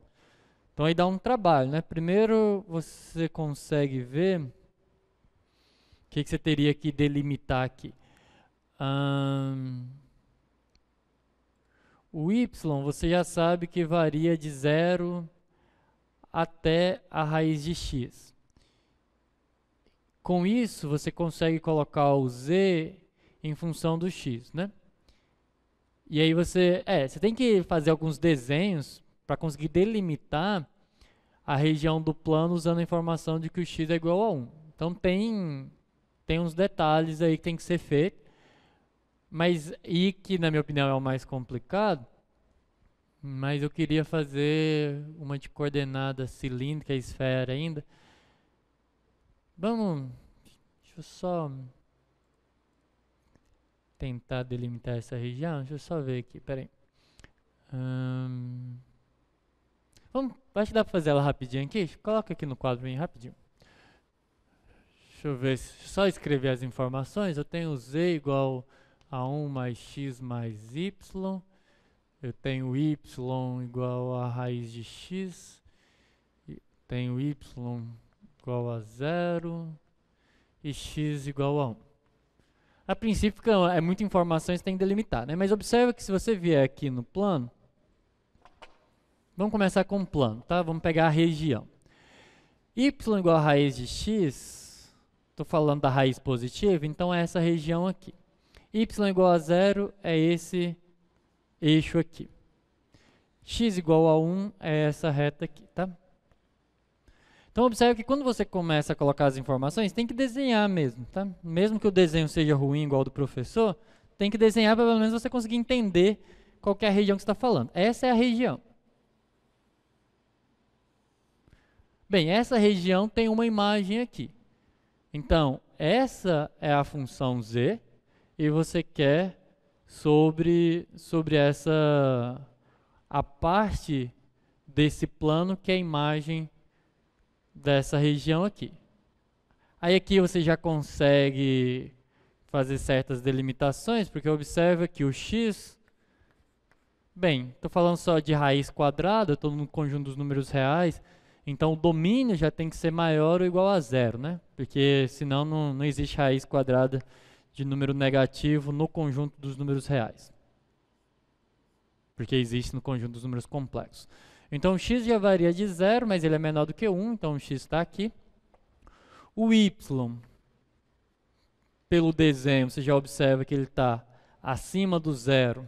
Então aí dá um trabalho, né? Primeiro você consegue ver o que você teria que delimitar aqui. O y você já sabe que varia de 0 até a raiz de x. Com isso, você consegue colocar o z em função do x, né? E aí você tem que fazer alguns desenhos para conseguir delimitar a região do plano usando a informação de que o x é igual a 1. Então tem uns detalhes aí que tem que ser feito, mas e que na minha opinião é o mais complicado, mas eu queria fazer uma de coordenada cilíndrica, esfera ainda. Deixa eu só tentar delimitar essa região, deixa eu só ver aqui, peraí. Acho que dá para fazer ela rapidinho aqui, coloca aqui no quadro bem rapidinho. Deixa eu ver, só escrever as informações. Eu tenho z igual a 1 mais x mais y. Eu tenho y igual a raiz de x. Tenho y igual a 0 e x igual a 1. A princípio, é muita informação, você tem que delimitar, né? Mas observa que se você vier aqui no plano, vamos começar com o plano, tá? Vamos pegar a região. Y igual a raiz de x, estou falando da raiz positiva, então é essa região aqui. Y igual a 0 é esse eixo aqui. x igual a 1 é essa reta aqui, tá? Então observe que quando você começa a colocar as informações, tem que desenhar mesmo, tá? Mesmo que o desenho seja ruim igual ao do professor, tem que desenhar para pelo menos você conseguir entender qual que é a região que você está falando. Essa é a região. Bem, essa região tem uma imagem aqui. Então, essa é a função z e você quer sobre essa a parte desse plano que é a imagem dessa região aqui. Aí aqui você já consegue fazer certas delimitações, porque observa que o x, bem, estou falando só de raiz quadrada, estou no conjunto dos números reais, então o domínio já tem que ser maior ou igual a zero, né? Porque senão não existe raiz quadrada de número negativo no conjunto dos números reais. Porque existe no conjunto dos números complexos. Então o x já varia de 0, mas ele é menor do que 1, então o x está aqui. O y, pelo desenho, você já observa que ele está acima do zero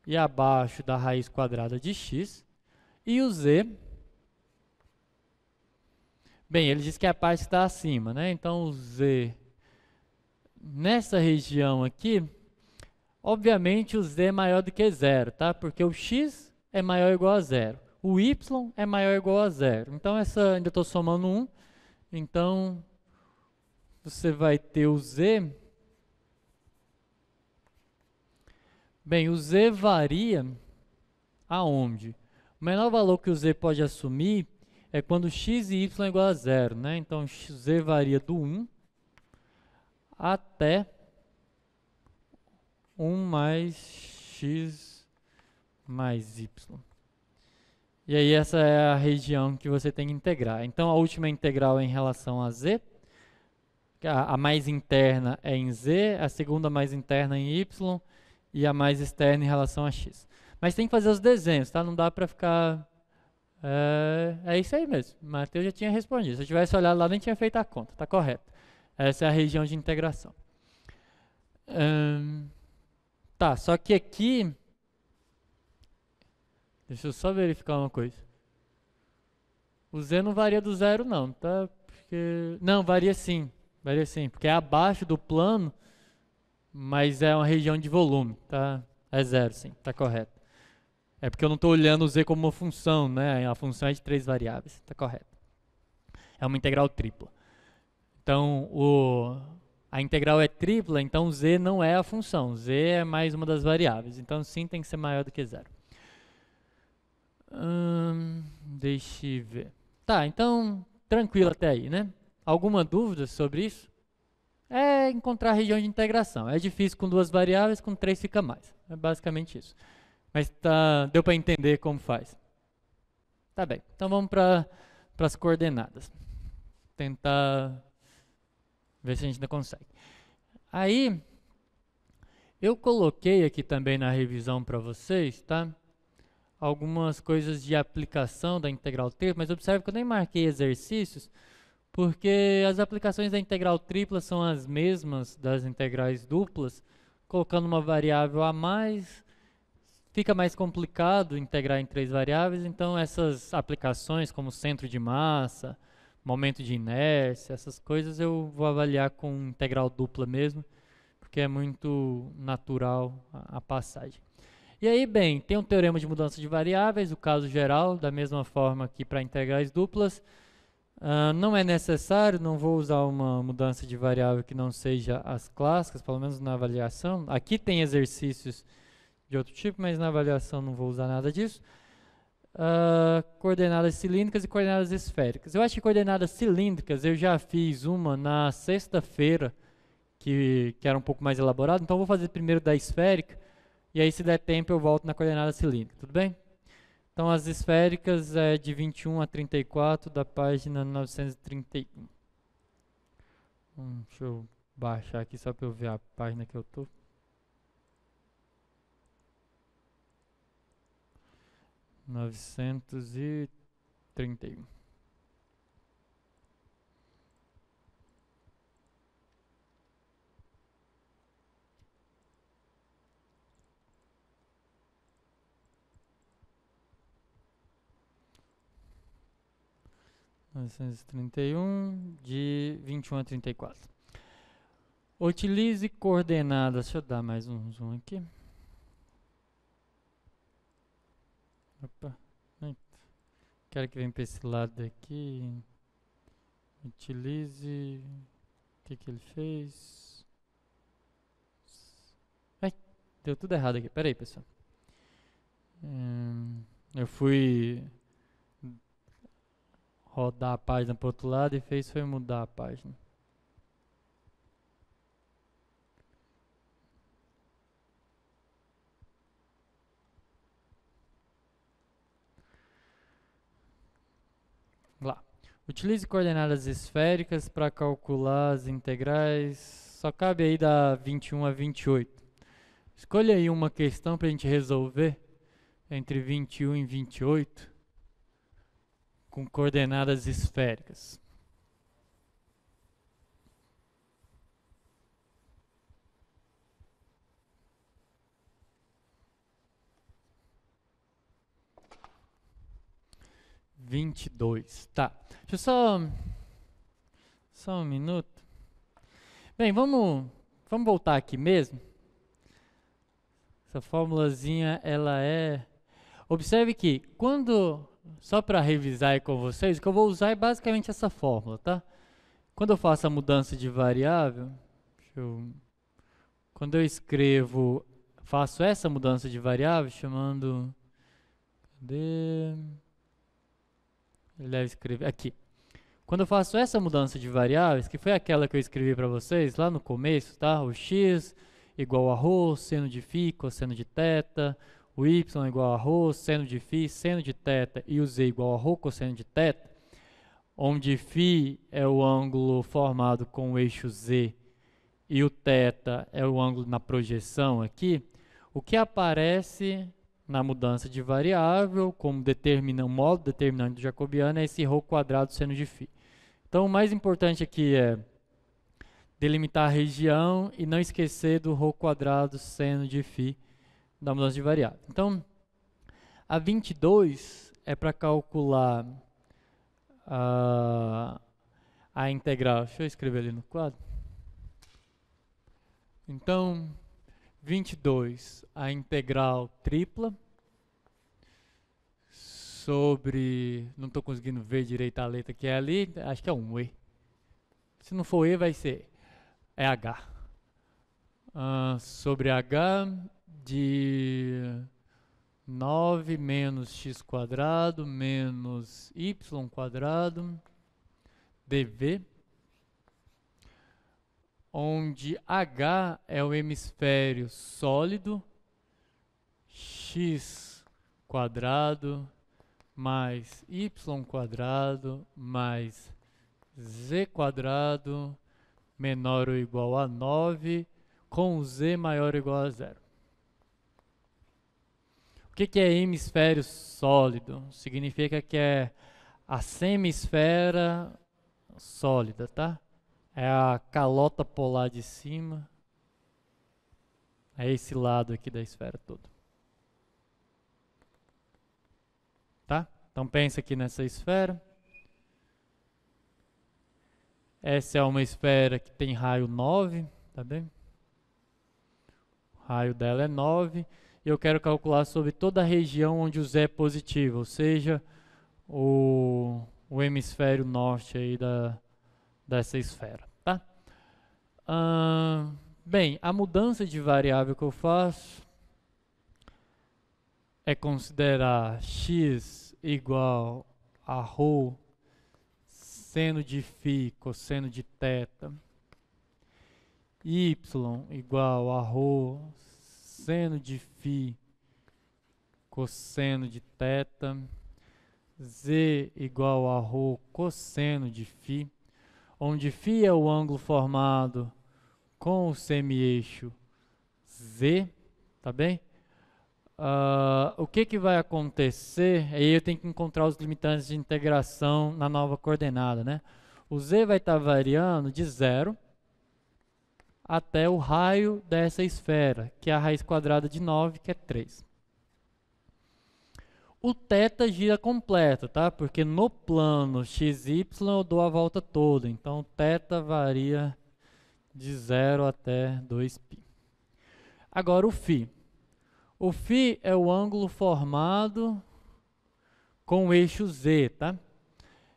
e abaixo da raiz quadrada de x. E o z, bem, ele diz que a parte está acima, né? Então o z, nessa região aqui, obviamente o z é maior do que zero, tá? Porque o x é maior ou igual a zero. O y é maior ou igual a zero. Então ainda estou somando 1. Então você vai ter o z. Bem, o z varia aonde? O menor valor que o z pode assumir é quando x e y é igual a zero, né? Então z varia do 1 até 1 mais x mais y. E aí essa é a região que você tem que integrar. Então a última integral é em relação a z. A mais interna é em z, a segunda mais interna em y e a mais externa em relação a x. Mas tem que fazer os desenhos, tá? Não dá para ficar... É isso aí mesmo. O Matheus já tinha respondido. Se eu tivesse olhado lá, nem tinha feito a conta. Tá correto. Essa é a região de integração. Tá, só que aqui... Deixa eu só verificar uma coisa. O z não varia do zero não, tá? Porque... Não, varia sim, porque é abaixo do plano, mas é uma região de volume, tá? É zero sim, tá correto. É porque eu não estou olhando o z como uma função, né? A função é de 3 variáveis, tá correto. É uma integral tripla. Então, a integral é tripla, então z não é a função, z é mais uma das variáveis. Então sim, tem que ser maior do que zero. Deixa eu ver. Tá, então, tranquilo até aí, né? Alguma dúvida sobre isso? É encontrar a região de integração. É difícil com 2 variáveis, com 3 fica mais. É basicamente isso. Mas deu para entender como faz. Tá bem, então vamos para as coordenadas. Tentar ver se a gente ainda consegue. Aí, eu coloquei aqui também na revisão para vocês, tá? Algumas coisas de aplicação da integral tripla, mas observe que eu nem marquei exercícios, porque as aplicações da integral tripla são as mesmas das integrais duplas, colocando uma variável a mais, fica mais complicado integrar em 3 variáveis, então essas aplicações como centro de massa, momento de inércia, essas coisas eu vou avaliar com integral dupla mesmo, porque é muito natural a passagem. E aí, bem, tem um teorema de mudança de variáveis, o caso geral, da mesma forma que para integrais duplas. Não é necessário, não vou usar uma mudança de variável que não seja as clássicas, pelo menos na avaliação. Aqui tem exercícios de outro tipo, mas na avaliação não vou usar nada disso. Coordenadas cilíndricas e coordenadas esféricas. Eu acho que coordenadas cilíndricas eu já fiz uma na sexta-feira, que era um pouco mais elaborado, então vou fazer primeiro da esférica, e aí se der tempo eu volto na coordenada cilíndrica, tudo bem? Então as esféricas é de 21 a 34 da página 931. Deixa eu baixar aqui só para eu ver a página que eu estou. 931. 931 de 21 a 34. Utilize coordenadas. Deixa eu dar mais um zoom aqui. Opa. Quero que venha para esse lado daqui. Utilize. O que ele fez? Ai, deu tudo errado aqui. Pera aí, pessoal. Eu fui rodar a página para o outro lado e foi mudar a página. Lá. Utilize coordenadas esféricas para calcular as integrais. Só cabe aí da 21 a 28. Escolha aí uma questão para a gente resolver entre 21 e 28 com coordenadas esféricas. Tá. Deixa eu só um minuto. Bem, vamos voltar aqui mesmo. Essa formulazinha, ela é... Observe que só para revisar aí com vocês, o que eu vou usar é basicamente essa fórmula, tá? Quando eu faço a mudança de variável, quando eu faço essa mudança de variável, chamando... Cadê? Ele deve escrever aqui. Quando eu faço essa mudança de variáveis, que foi aquela que eu escrevi para vocês lá no começo, tá? O x igual a ρ, seno de φ, cosseno de θ, o y igual a ρ, seno de φ, seno de θ, e o z igual a ρ, cosseno de θ, onde φ é o ângulo formado com o eixo z e o θ é o ângulo na projeção aqui, o que aparece na mudança de variável, como o modo determinante do jacobiano, é esse ρ quadrado seno de φ. Então, o mais importante aqui é delimitar a região e não esquecer do ρ quadrado seno de φ da mudança de variável. Então, a 22 é para calcular a integral. Deixa eu escrever ali no quadro. Então, 22, a integral tripla sobre... Não estou conseguindo ver direito a letra que é ali. Acho que é um E. Se não for E, vai ser... É H. Sobre H de 9 menos x quadrado menos y quadrado dv, onde H é o hemisfério sólido, x quadrado mais y quadrado mais z quadrado menor ou igual a 9, com z maior ou igual a 0. O que é hemisfério sólido? Significa que é a semisfera sólida, tá? É a calota polar de cima. É esse lado aqui da esfera toda. Tá? Então pensa aqui nessa esfera. Essa é uma esfera que tem raio 9, tá bem? O raio dela é 9. E eu quero calcular sobre toda a região onde o z é positivo, ou seja, o hemisfério norte aí dessa esfera, tá? Bem, a mudança de variável que eu faço é considerar x igual a ρ seno de φ cosseno de θ, y igual a ρ seno de φ cosseno de θ, z igual a ρ cosseno de φ, onde φ é o ângulo formado com o semi-eixo z, tá bem? O que vai acontecer? Aí eu tenho que encontrar os limitantes de integração na nova coordenada, né? O z vai estar variando de 0 até o raio dessa esfera, que é a raiz quadrada de 9, que é 3. O θ gira completo, tá? Porque no plano XY eu dou a volta toda. Então, o θ varia de 0 até 2π. Agora, o φ. O φ é o ângulo formado com o eixo Z, tá?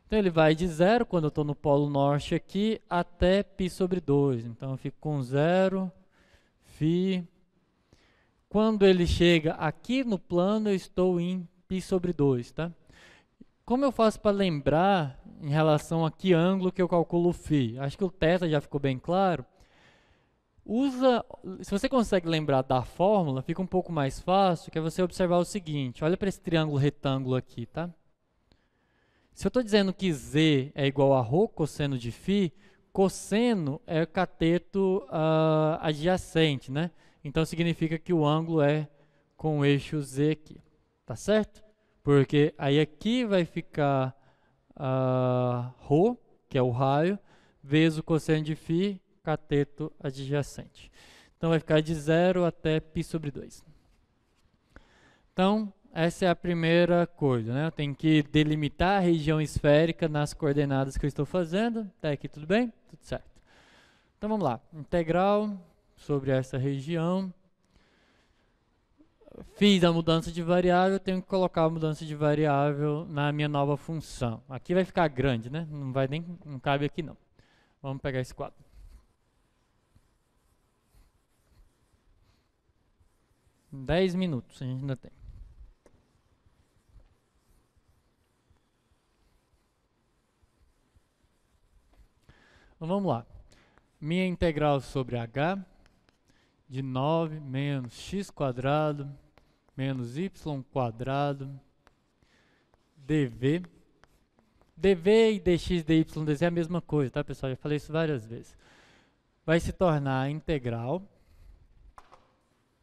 Então, ele vai de 0, quando eu estou no polo norte aqui, até π/2. Então, eu fico com 0, φ. Quando ele chega aqui no plano, eu estou em π/2, tá? Como eu faço para lembrar em relação a que ângulo que eu calculo o φ? Acho que o θ já ficou bem claro. Se você consegue lembrar da fórmula, fica um pouco mais fácil, que é você observar o seguinte. Olha para esse triângulo retângulo aqui, tá? Se eu estou dizendo que Z é igual a ρ cosseno de φ, cosseno é cateto adjacente, né? Então significa que o ângulo é com o eixo Z aqui, tá certo? Porque aí aqui vai ficar ρ, que é o raio, vezes o cosseno de φ, cateto adjacente. Então vai ficar de 0 até π/2. Então, essa é a primeira coisa, né? Eu tenho que delimitar a região esférica nas coordenadas que eu estou fazendo. Até aqui tudo bem? Tudo certo. Então vamos lá. Integral sobre essa região. Fiz a mudança de variável, tenho que colocar a mudança de variável na minha nova função. Aqui vai ficar grande, né? Não cabe aqui não. Vamos pegar esse quadro. Em 10 minutos a gente ainda tem. Então vamos lá. Minha integral sobre h de 9 menos x² menos y² dv. dv e dx, dy, dz é a mesma coisa, tá, pessoal? Já falei isso várias vezes. Vai se tornar integral.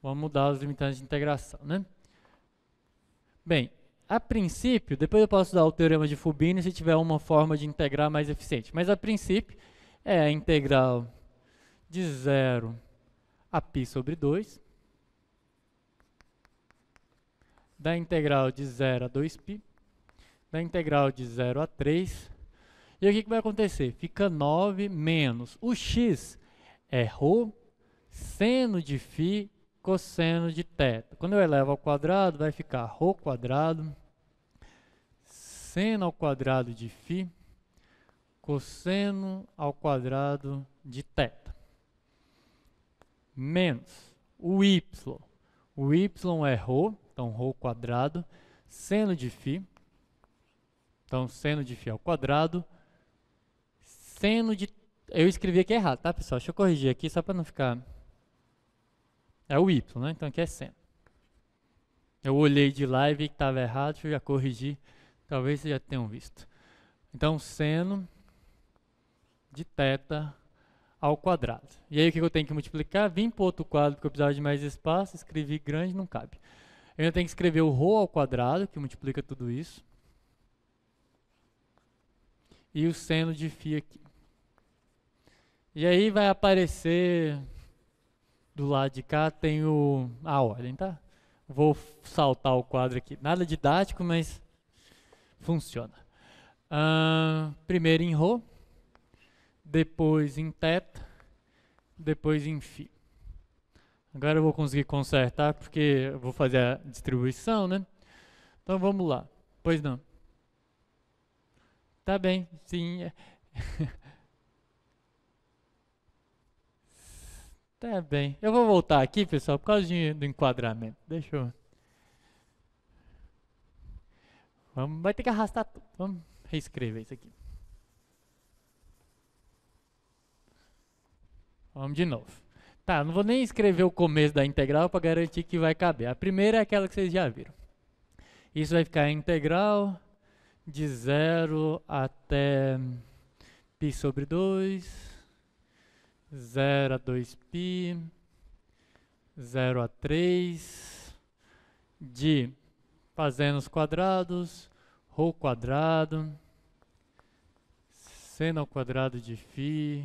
Vamos mudar os limitantes de integração, né? Bem, a princípio, depois eu posso usar o teorema de Fubini se tiver uma forma de integrar mais eficiente. Mas a princípio é a integral de 0 a π/2, da integral de 0 a 2π, da integral de 0 a 3. E o que vai acontecer? Fica 9 menos o x é ρ, seno de φ, cosseno de θ. Quando eu elevo ao quadrado, vai ficar ρ², seno ao quadrado de φ, cosseno ao quadrado de θ. Menos o y. O y é ρ, então ρ², seno de φ, então seno de φ ao quadrado, seno de... Eu escrevi aqui errado, tá, pessoal? Deixa eu corrigir aqui só para não ficar... É o y, né? Então aqui é seno. Eu olhei de lá e vi que estava errado, deixa eu já corrigir. Talvez vocês já tenham visto. Então, seno de θ ao quadrado. E aí o que eu tenho que multiplicar? Vim para o outro quadro porque eu precisava de mais espaço, escrevi grande, não cabe. Eu ainda tenho que escrever o ρ ao quadrado, que multiplica tudo isso. E o seno de φ aqui. E aí vai aparecer... Do lado de cá tem a ordem, tá? Vou saltar o quadro aqui. Nada didático, mas funciona. Primeiro em ρ, depois em θ, depois em φ. Agora eu vou conseguir consertar porque eu vou fazer a distribuição, né? Então vamos lá. Pois não. Tá bem, sim. Tá bem. Eu vou voltar aqui, pessoal, por causa do enquadramento. Deixa eu... vai ter que arrastar tudo. Vamos reescrever isso aqui. Vamos de novo. Tá, não vou nem escrever o começo da integral para garantir que vai caber. A primeira é aquela que vocês já viram. Isso vai ficar integral de 0 até π/2, 0 a 2π, 0 a 3, de, fazendo os quadrados, ρ², seno ao quadrado de φ,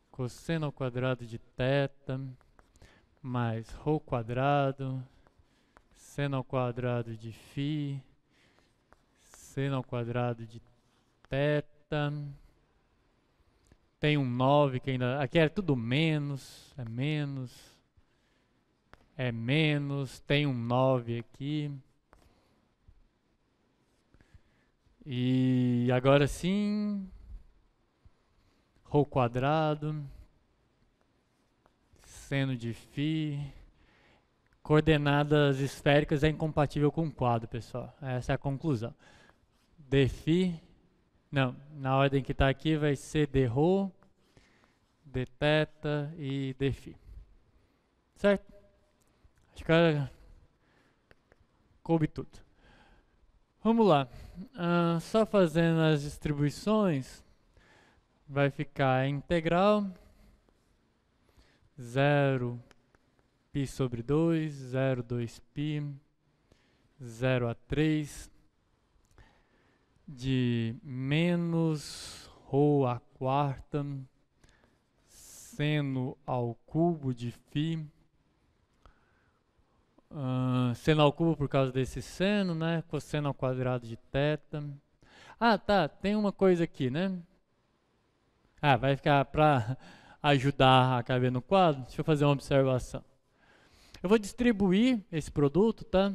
cosseno ao quadrado de θ, mais ρ², seno ao quadrado de φ, seno ao quadrado de θ. Tem um 9 que ainda... Aqui é tudo menos, é menos, é menos. Tem um 9 aqui. E agora sim... Rho quadrado, seno de φ, coordenadas esféricas é incompatível com quadro, pessoal. Essa é a conclusão. dφ, não, na ordem que está aqui vai ser dρ, dθ e dφ. Certo? Acho que coube tudo. Vamos lá. Só fazendo as distribuições... Vai ficar a integral 0 π sobre 2, 0, 2π, 0 a 3, de menos ρ à quarta, seno ao cubo de φ, seno ao cubo por causa desse seno, né? Cosseno ao quadrado de θ. Ah, tá, tem uma coisa aqui, né? Vai ficar para ajudar a caber no quadro. Deixa eu fazer uma observação. Eu vou distribuir esse produto, tá?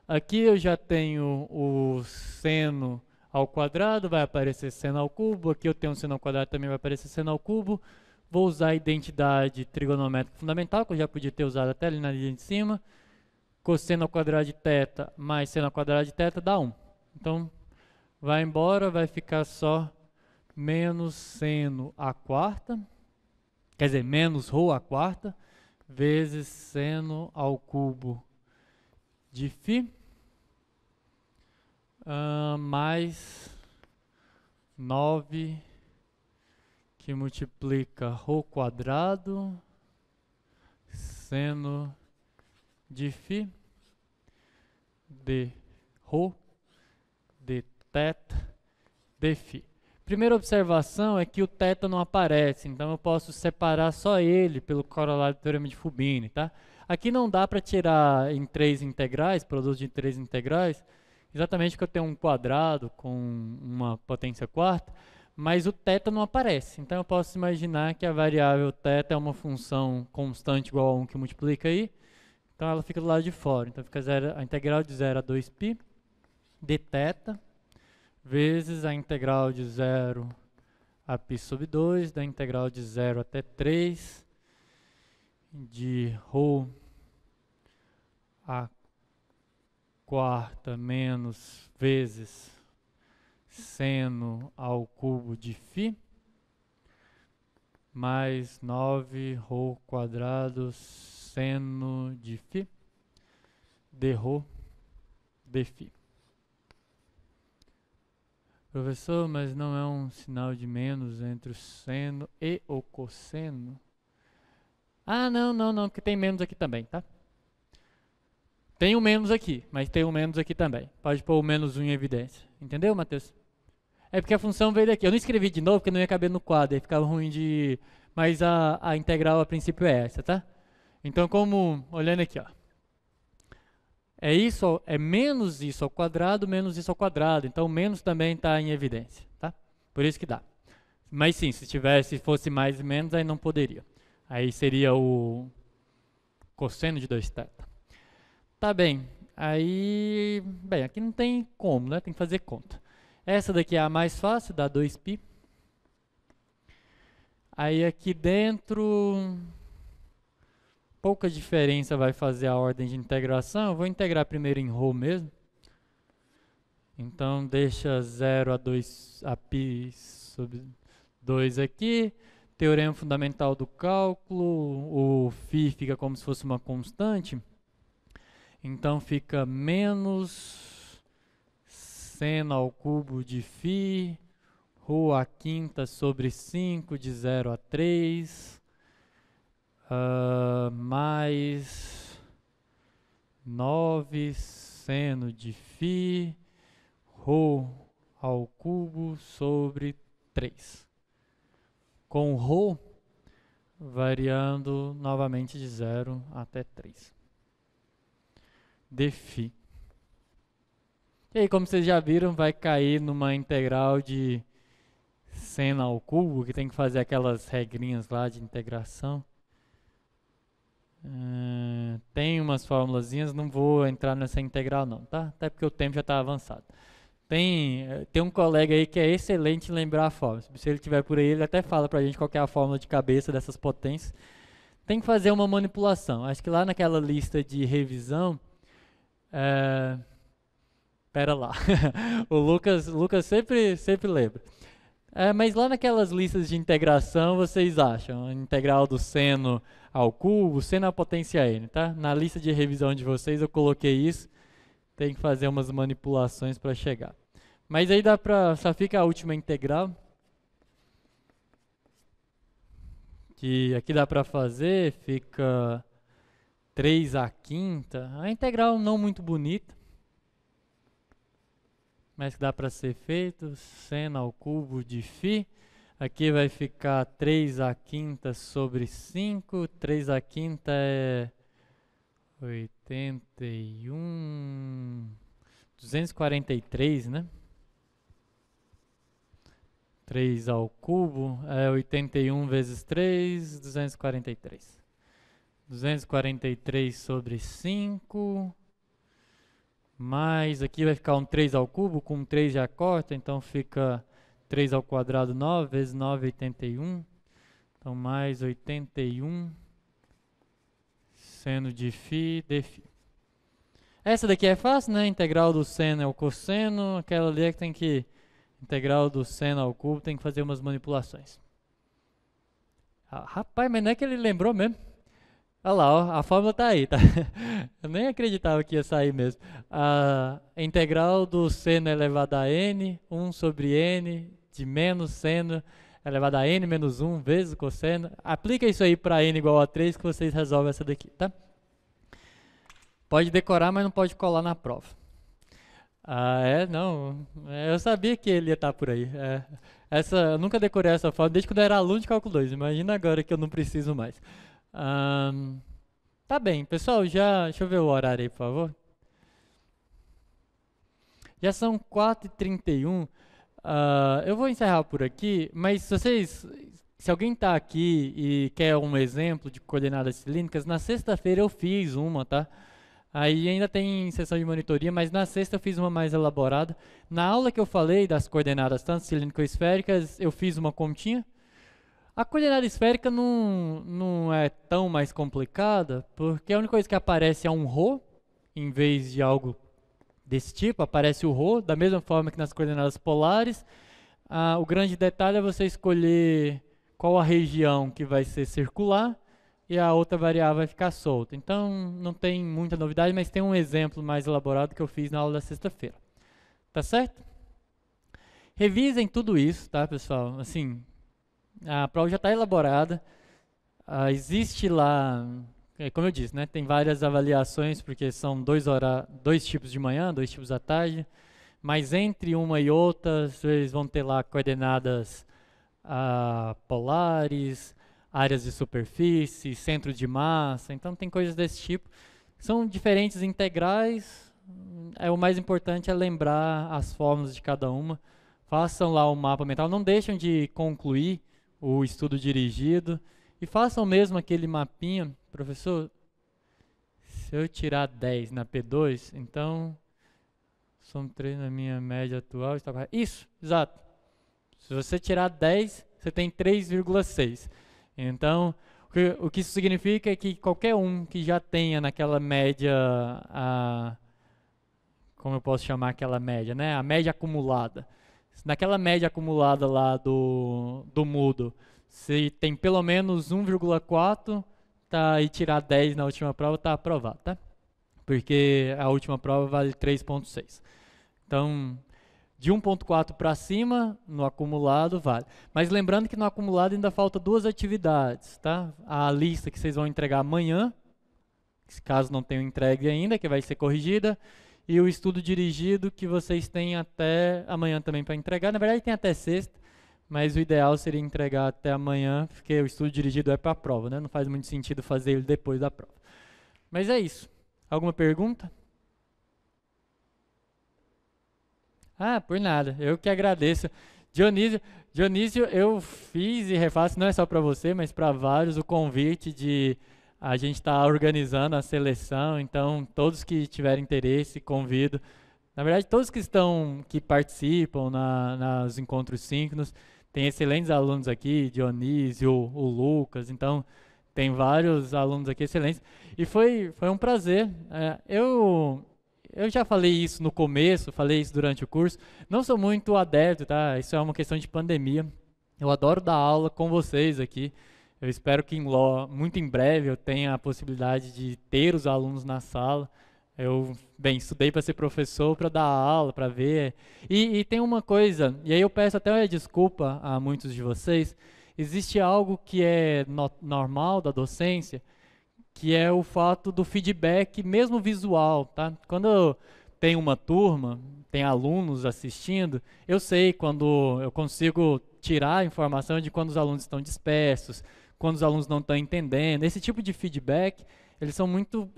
Aqui eu já tenho o seno ao quadrado, vai aparecer seno ao cubo. Aqui eu tenho um seno ao quadrado, também vai aparecer seno ao cubo. Vou usar a identidade trigonométrica fundamental, que eu já podia ter usado até ali na linha de cima. Cosseno ao quadrado de θ mais seno ao quadrado de θ dá 1. Então, vai embora, vai ficar só... menos seno à quarta, quer dizer, menos ρ à quarta, vezes seno ao cubo de φ, mais 9, que multiplica ρ quadrado, seno de φ, de ρ, de θ, de φ. Primeira observação é que o θ não aparece, então eu posso separar só ele pelo corolário do teorema de Fubini, tá? Aqui não dá para tirar em 3 integrais, produto de 3 integrais, exatamente porque eu tenho um quadrado com uma potência quarta, mas o θ não aparece. Então eu posso imaginar que a variável θ é uma função constante igual a 1 que multiplica aí, então ela fica do lado de fora. Então fica a integral de 0 a 2π de θ, vezes a integral de 0 a π sobre 2, da integral de 0 até 3, de ρ a quarta menos vezes seno ao cubo de φ, mais 9ρ quadrado seno de φ, dρ dφ. Professor, mas não é um sinal de menos entre o seno e o cosseno? Não, porque tem menos aqui também, tá? Tem um menos aqui, mas tem um menos aqui também. Pode pôr o menos 1 em evidência. Entendeu, Matheus? É porque a função veio daqui. Eu não escrevi de novo porque não ia caber no quadro, aí ficava ruim de... Mas a integral a princípio é essa, tá? Então, como... Olhando aqui, ó. É isso, é menos isso ao quadrado, menos isso ao quadrado. Então, o menos também está em evidência, tá? Por isso que dá. Mas sim, se fosse mais e menos, aí não poderia. Aí seria o cosseno de 2θ. Tá bem. Aí, bem, aqui não tem como, né? Tem que fazer conta. Essa daqui é a mais fácil, dá 2π. Aí aqui dentro... pouca diferença vai fazer a ordem de integração. Eu vou integrar primeiro em ρ mesmo. Então, deixa 0 a 2 a π sobre 2 aqui. Teorema fundamental do cálculo. O φ fica como se fosse uma constante. Então, fica menos seno ao cubo de φ, ρ à quinta sobre 5 de 0 a 3. Mais 9 seno de φ, ρ ao cubo sobre 3. Com ρ variando novamente de 0 até 3. dφ. E aí, como vocês já viram, vai cair numa integral de seno ao cubo, que tem que fazer aquelas regrinhas lá de integração. Tem umas formulazinhas, não vou entrar nessa integral não, tá? Até porque o tempo já está avançado. Tem um colega aí que é excelente em lembrar a fórmula. Se ele estiver por aí, ele até fala pra gente qual que é a fórmula de cabeça dessas potências. Tem que fazer uma manipulação. Acho que lá naquela lista de revisão... Pera lá. O Lucas sempre lembra. Mas lá naquelas listas de integração, vocês acham a integral do seno ao cubo, seno à potência n, tá? Na lista de revisão de vocês eu coloquei isso. Tem que fazer umas manipulações para chegar. Mas aí só fica a última integral. Que aqui dá para fazer, fica 3/5. A integral não muito bonita. Mas que dá para ser feito, seno ao cubo de φ. Aqui vai ficar 3/5 sobre 5. 3/5 é 243, né? 3 ao cubo é 81 vezes 3, 243. 243 sobre 5, mais aqui vai ficar um 3 ao cubo, com 3 já corta, então fica 3 ao quadrado 9, vezes 9, 81. Então mais 81 seno de φ dφ. Essa daqui é fácil, né? Integral do seno é o cosseno, aquela ali é que tem que... Integral do seno ao cubo, tem que fazer umas manipulações. Rapaz, mas não é que ele lembrou mesmo. Olha lá, ó, a fórmula tá aí, tá? Eu nem acreditava que ia sair mesmo. A integral do seno elevado a n, 1 sobre n, de menos seno elevado a n menos 1 vezes o cosseno. Aplica isso aí para n igual a 3 que vocês resolvem essa daqui, tá? Pode decorar, mas não pode colar na prova. Não. Eu sabia que ele ia estar por aí. Eu nunca decorei essa fórmula desde quando eu era aluno de cálculo 2. Imagina agora que eu não preciso mais. Tá bem, pessoal, deixa eu ver o horário aí, por favor. Já são 4h31. Eu vou encerrar por aqui, mas se alguém está aqui e quer um exemplo de coordenadas cilíndricas, na sexta-feira eu fiz uma, tá? Aí ainda tem sessão de monitoria, mas na sexta eu fiz uma mais elaborada. Na aula que eu falei das coordenadas tanto cilíndrico-esféricas, eu fiz uma continha. A coordenada esférica não é tão mais complicada, porque a única coisa que aparece é um ρ, em vez de algo desse tipo, aparece o ρ, da mesma forma que nas coordenadas polares. O grande detalhe é você escolher qual a região que vai ser circular, e a outra variável vai ficar solta. Então, não tem muita novidade, mas tem um exemplo mais elaborado que eu fiz na aula da sexta-feira. Tá certo? Revisem tudo isso, tá, pessoal? Assim, a prova já está elaborada. Existe lá, como eu disse, né, tem várias avaliações, porque são dois tipos de manhã, 2 tipos à tarde. Mas entre uma e outra, vocês vão ter lá coordenadas polares, áreas de superfície, centro de massa, então tem coisas desse tipo. São diferentes integrais, o mais importante é lembrar as fórmulas de cada uma. Façam lá o mapa mental, não deixem de concluir o estudo dirigido e façam mesmo aquele mapinha. Professor, se eu tirar 10 na P2, então são 3 na minha média atual. Isso, exato. Se você tirar 10, você tem 3,6. Então, o que isso significa é que qualquer um que já tenha naquela média, como eu posso chamar aquela média, né? A média acumulada. Naquela média acumulada lá do Moodle, se tem pelo menos 1,4 e tirar 10 na última prova, está aprovado, tá? Porque a última prova vale 3,6. Então, de 1,4 para cima, no acumulado, vale. Mas lembrando que no acumulado ainda falta 2 atividades, tá? A lista que vocês vão entregar amanhã, caso não tenham entregue ainda, que vai ser corrigida, e o estudo dirigido que vocês têm até amanhã também para entregar. Na verdade, tem até sexta, mas o ideal seria entregar até amanhã, porque o estudo dirigido é para a prova, né? Não faz muito sentido fazer ele depois da prova. Mas é isso. Alguma pergunta? Ah, por nada. Eu que agradeço. Dionísio, Dionísio, eu fiz e refaço, não é só para você, mas para vários, o convite de a gente estar organizando a seleção. Então, todos que tiverem interesse, convido. Na verdade, todos que participam nos encontros síncronos, tem excelentes alunos aqui, Dionísio, o Lucas, então tem vários alunos aqui excelentes. E foi um prazer. Eu já falei isso no começo, falei isso durante o curso. Não sou muito adepto, tá? Isso é uma questão de pandemia. Eu adoro dar aula com vocês aqui. Eu espero que muito em breve eu tenha a possibilidade de ter os alunos na sala. Bem, estudei para ser professor, para dar aula, para ver. E tem uma coisa, e aí eu peço até desculpa a muitos de vocês. Existe algo que é normal da docência, que é o fato do feedback, mesmo visual, tá? Quando tem uma turma, tem alunos assistindo, eu sei quando eu consigo tirar a informação de quando os alunos estão dispersos, quando os alunos não estão entendendo. Esse tipo de feedback, ele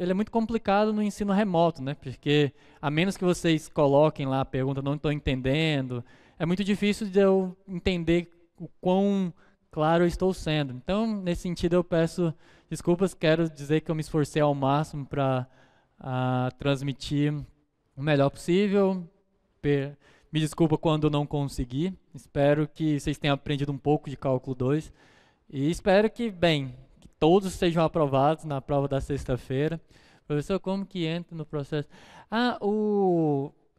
é muito complicado no ensino remoto, né? Porque a menos que vocês coloquem lá a pergunta, não estou entendendo, é muito difícil de eu entender o quão claro eu estou sendo. Então, nesse sentido, eu peço desculpas, quero dizer que eu me esforcei ao máximo para transmitir o melhor possível. Me desculpa quando não consegui. Espero que vocês tenham aprendido um pouco de cálculo 2 e espero que, bem, que todos sejam aprovados na prova da sexta-feira. Professor, como que entra no processo?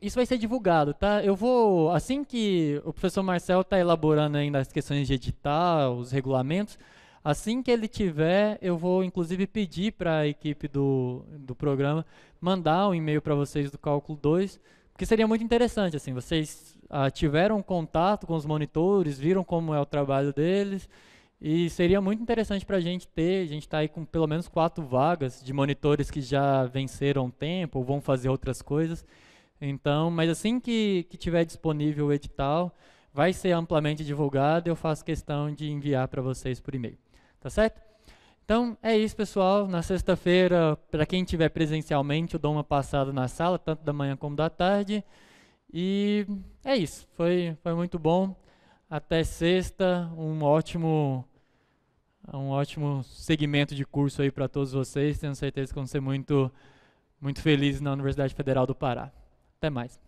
Isso vai ser divulgado, tá? Eu vou, assim que o professor Marcel está elaborando ainda as questões de edital, os regulamentos, assim que ele tiver, eu vou inclusive pedir para a equipe do programa mandar um e-mail para vocês do Cálculo 2, porque seria muito interessante, assim, vocês tiveram contato com os monitores, viram como é o trabalho deles, e seria muito interessante para a gente está aí com pelo menos 4 vagas de monitores que já venceram o tempo ou vão fazer outras coisas. Então, mas assim que tiver disponível o edital, vai ser amplamente divulgado e eu faço questão de enviar para vocês por e-mail. Tá certo? Então, é isso, pessoal. Na sexta-feira, para quem estiver presencialmente, eu dou uma passada na sala, tanto da manhã como da tarde. E é isso. Foi muito bom. Até sexta. Um ótimo segmento de curso aí para todos vocês. Tenho certeza que vão ser muito, muito felizes na Universidade Federal do Pará. Até mais.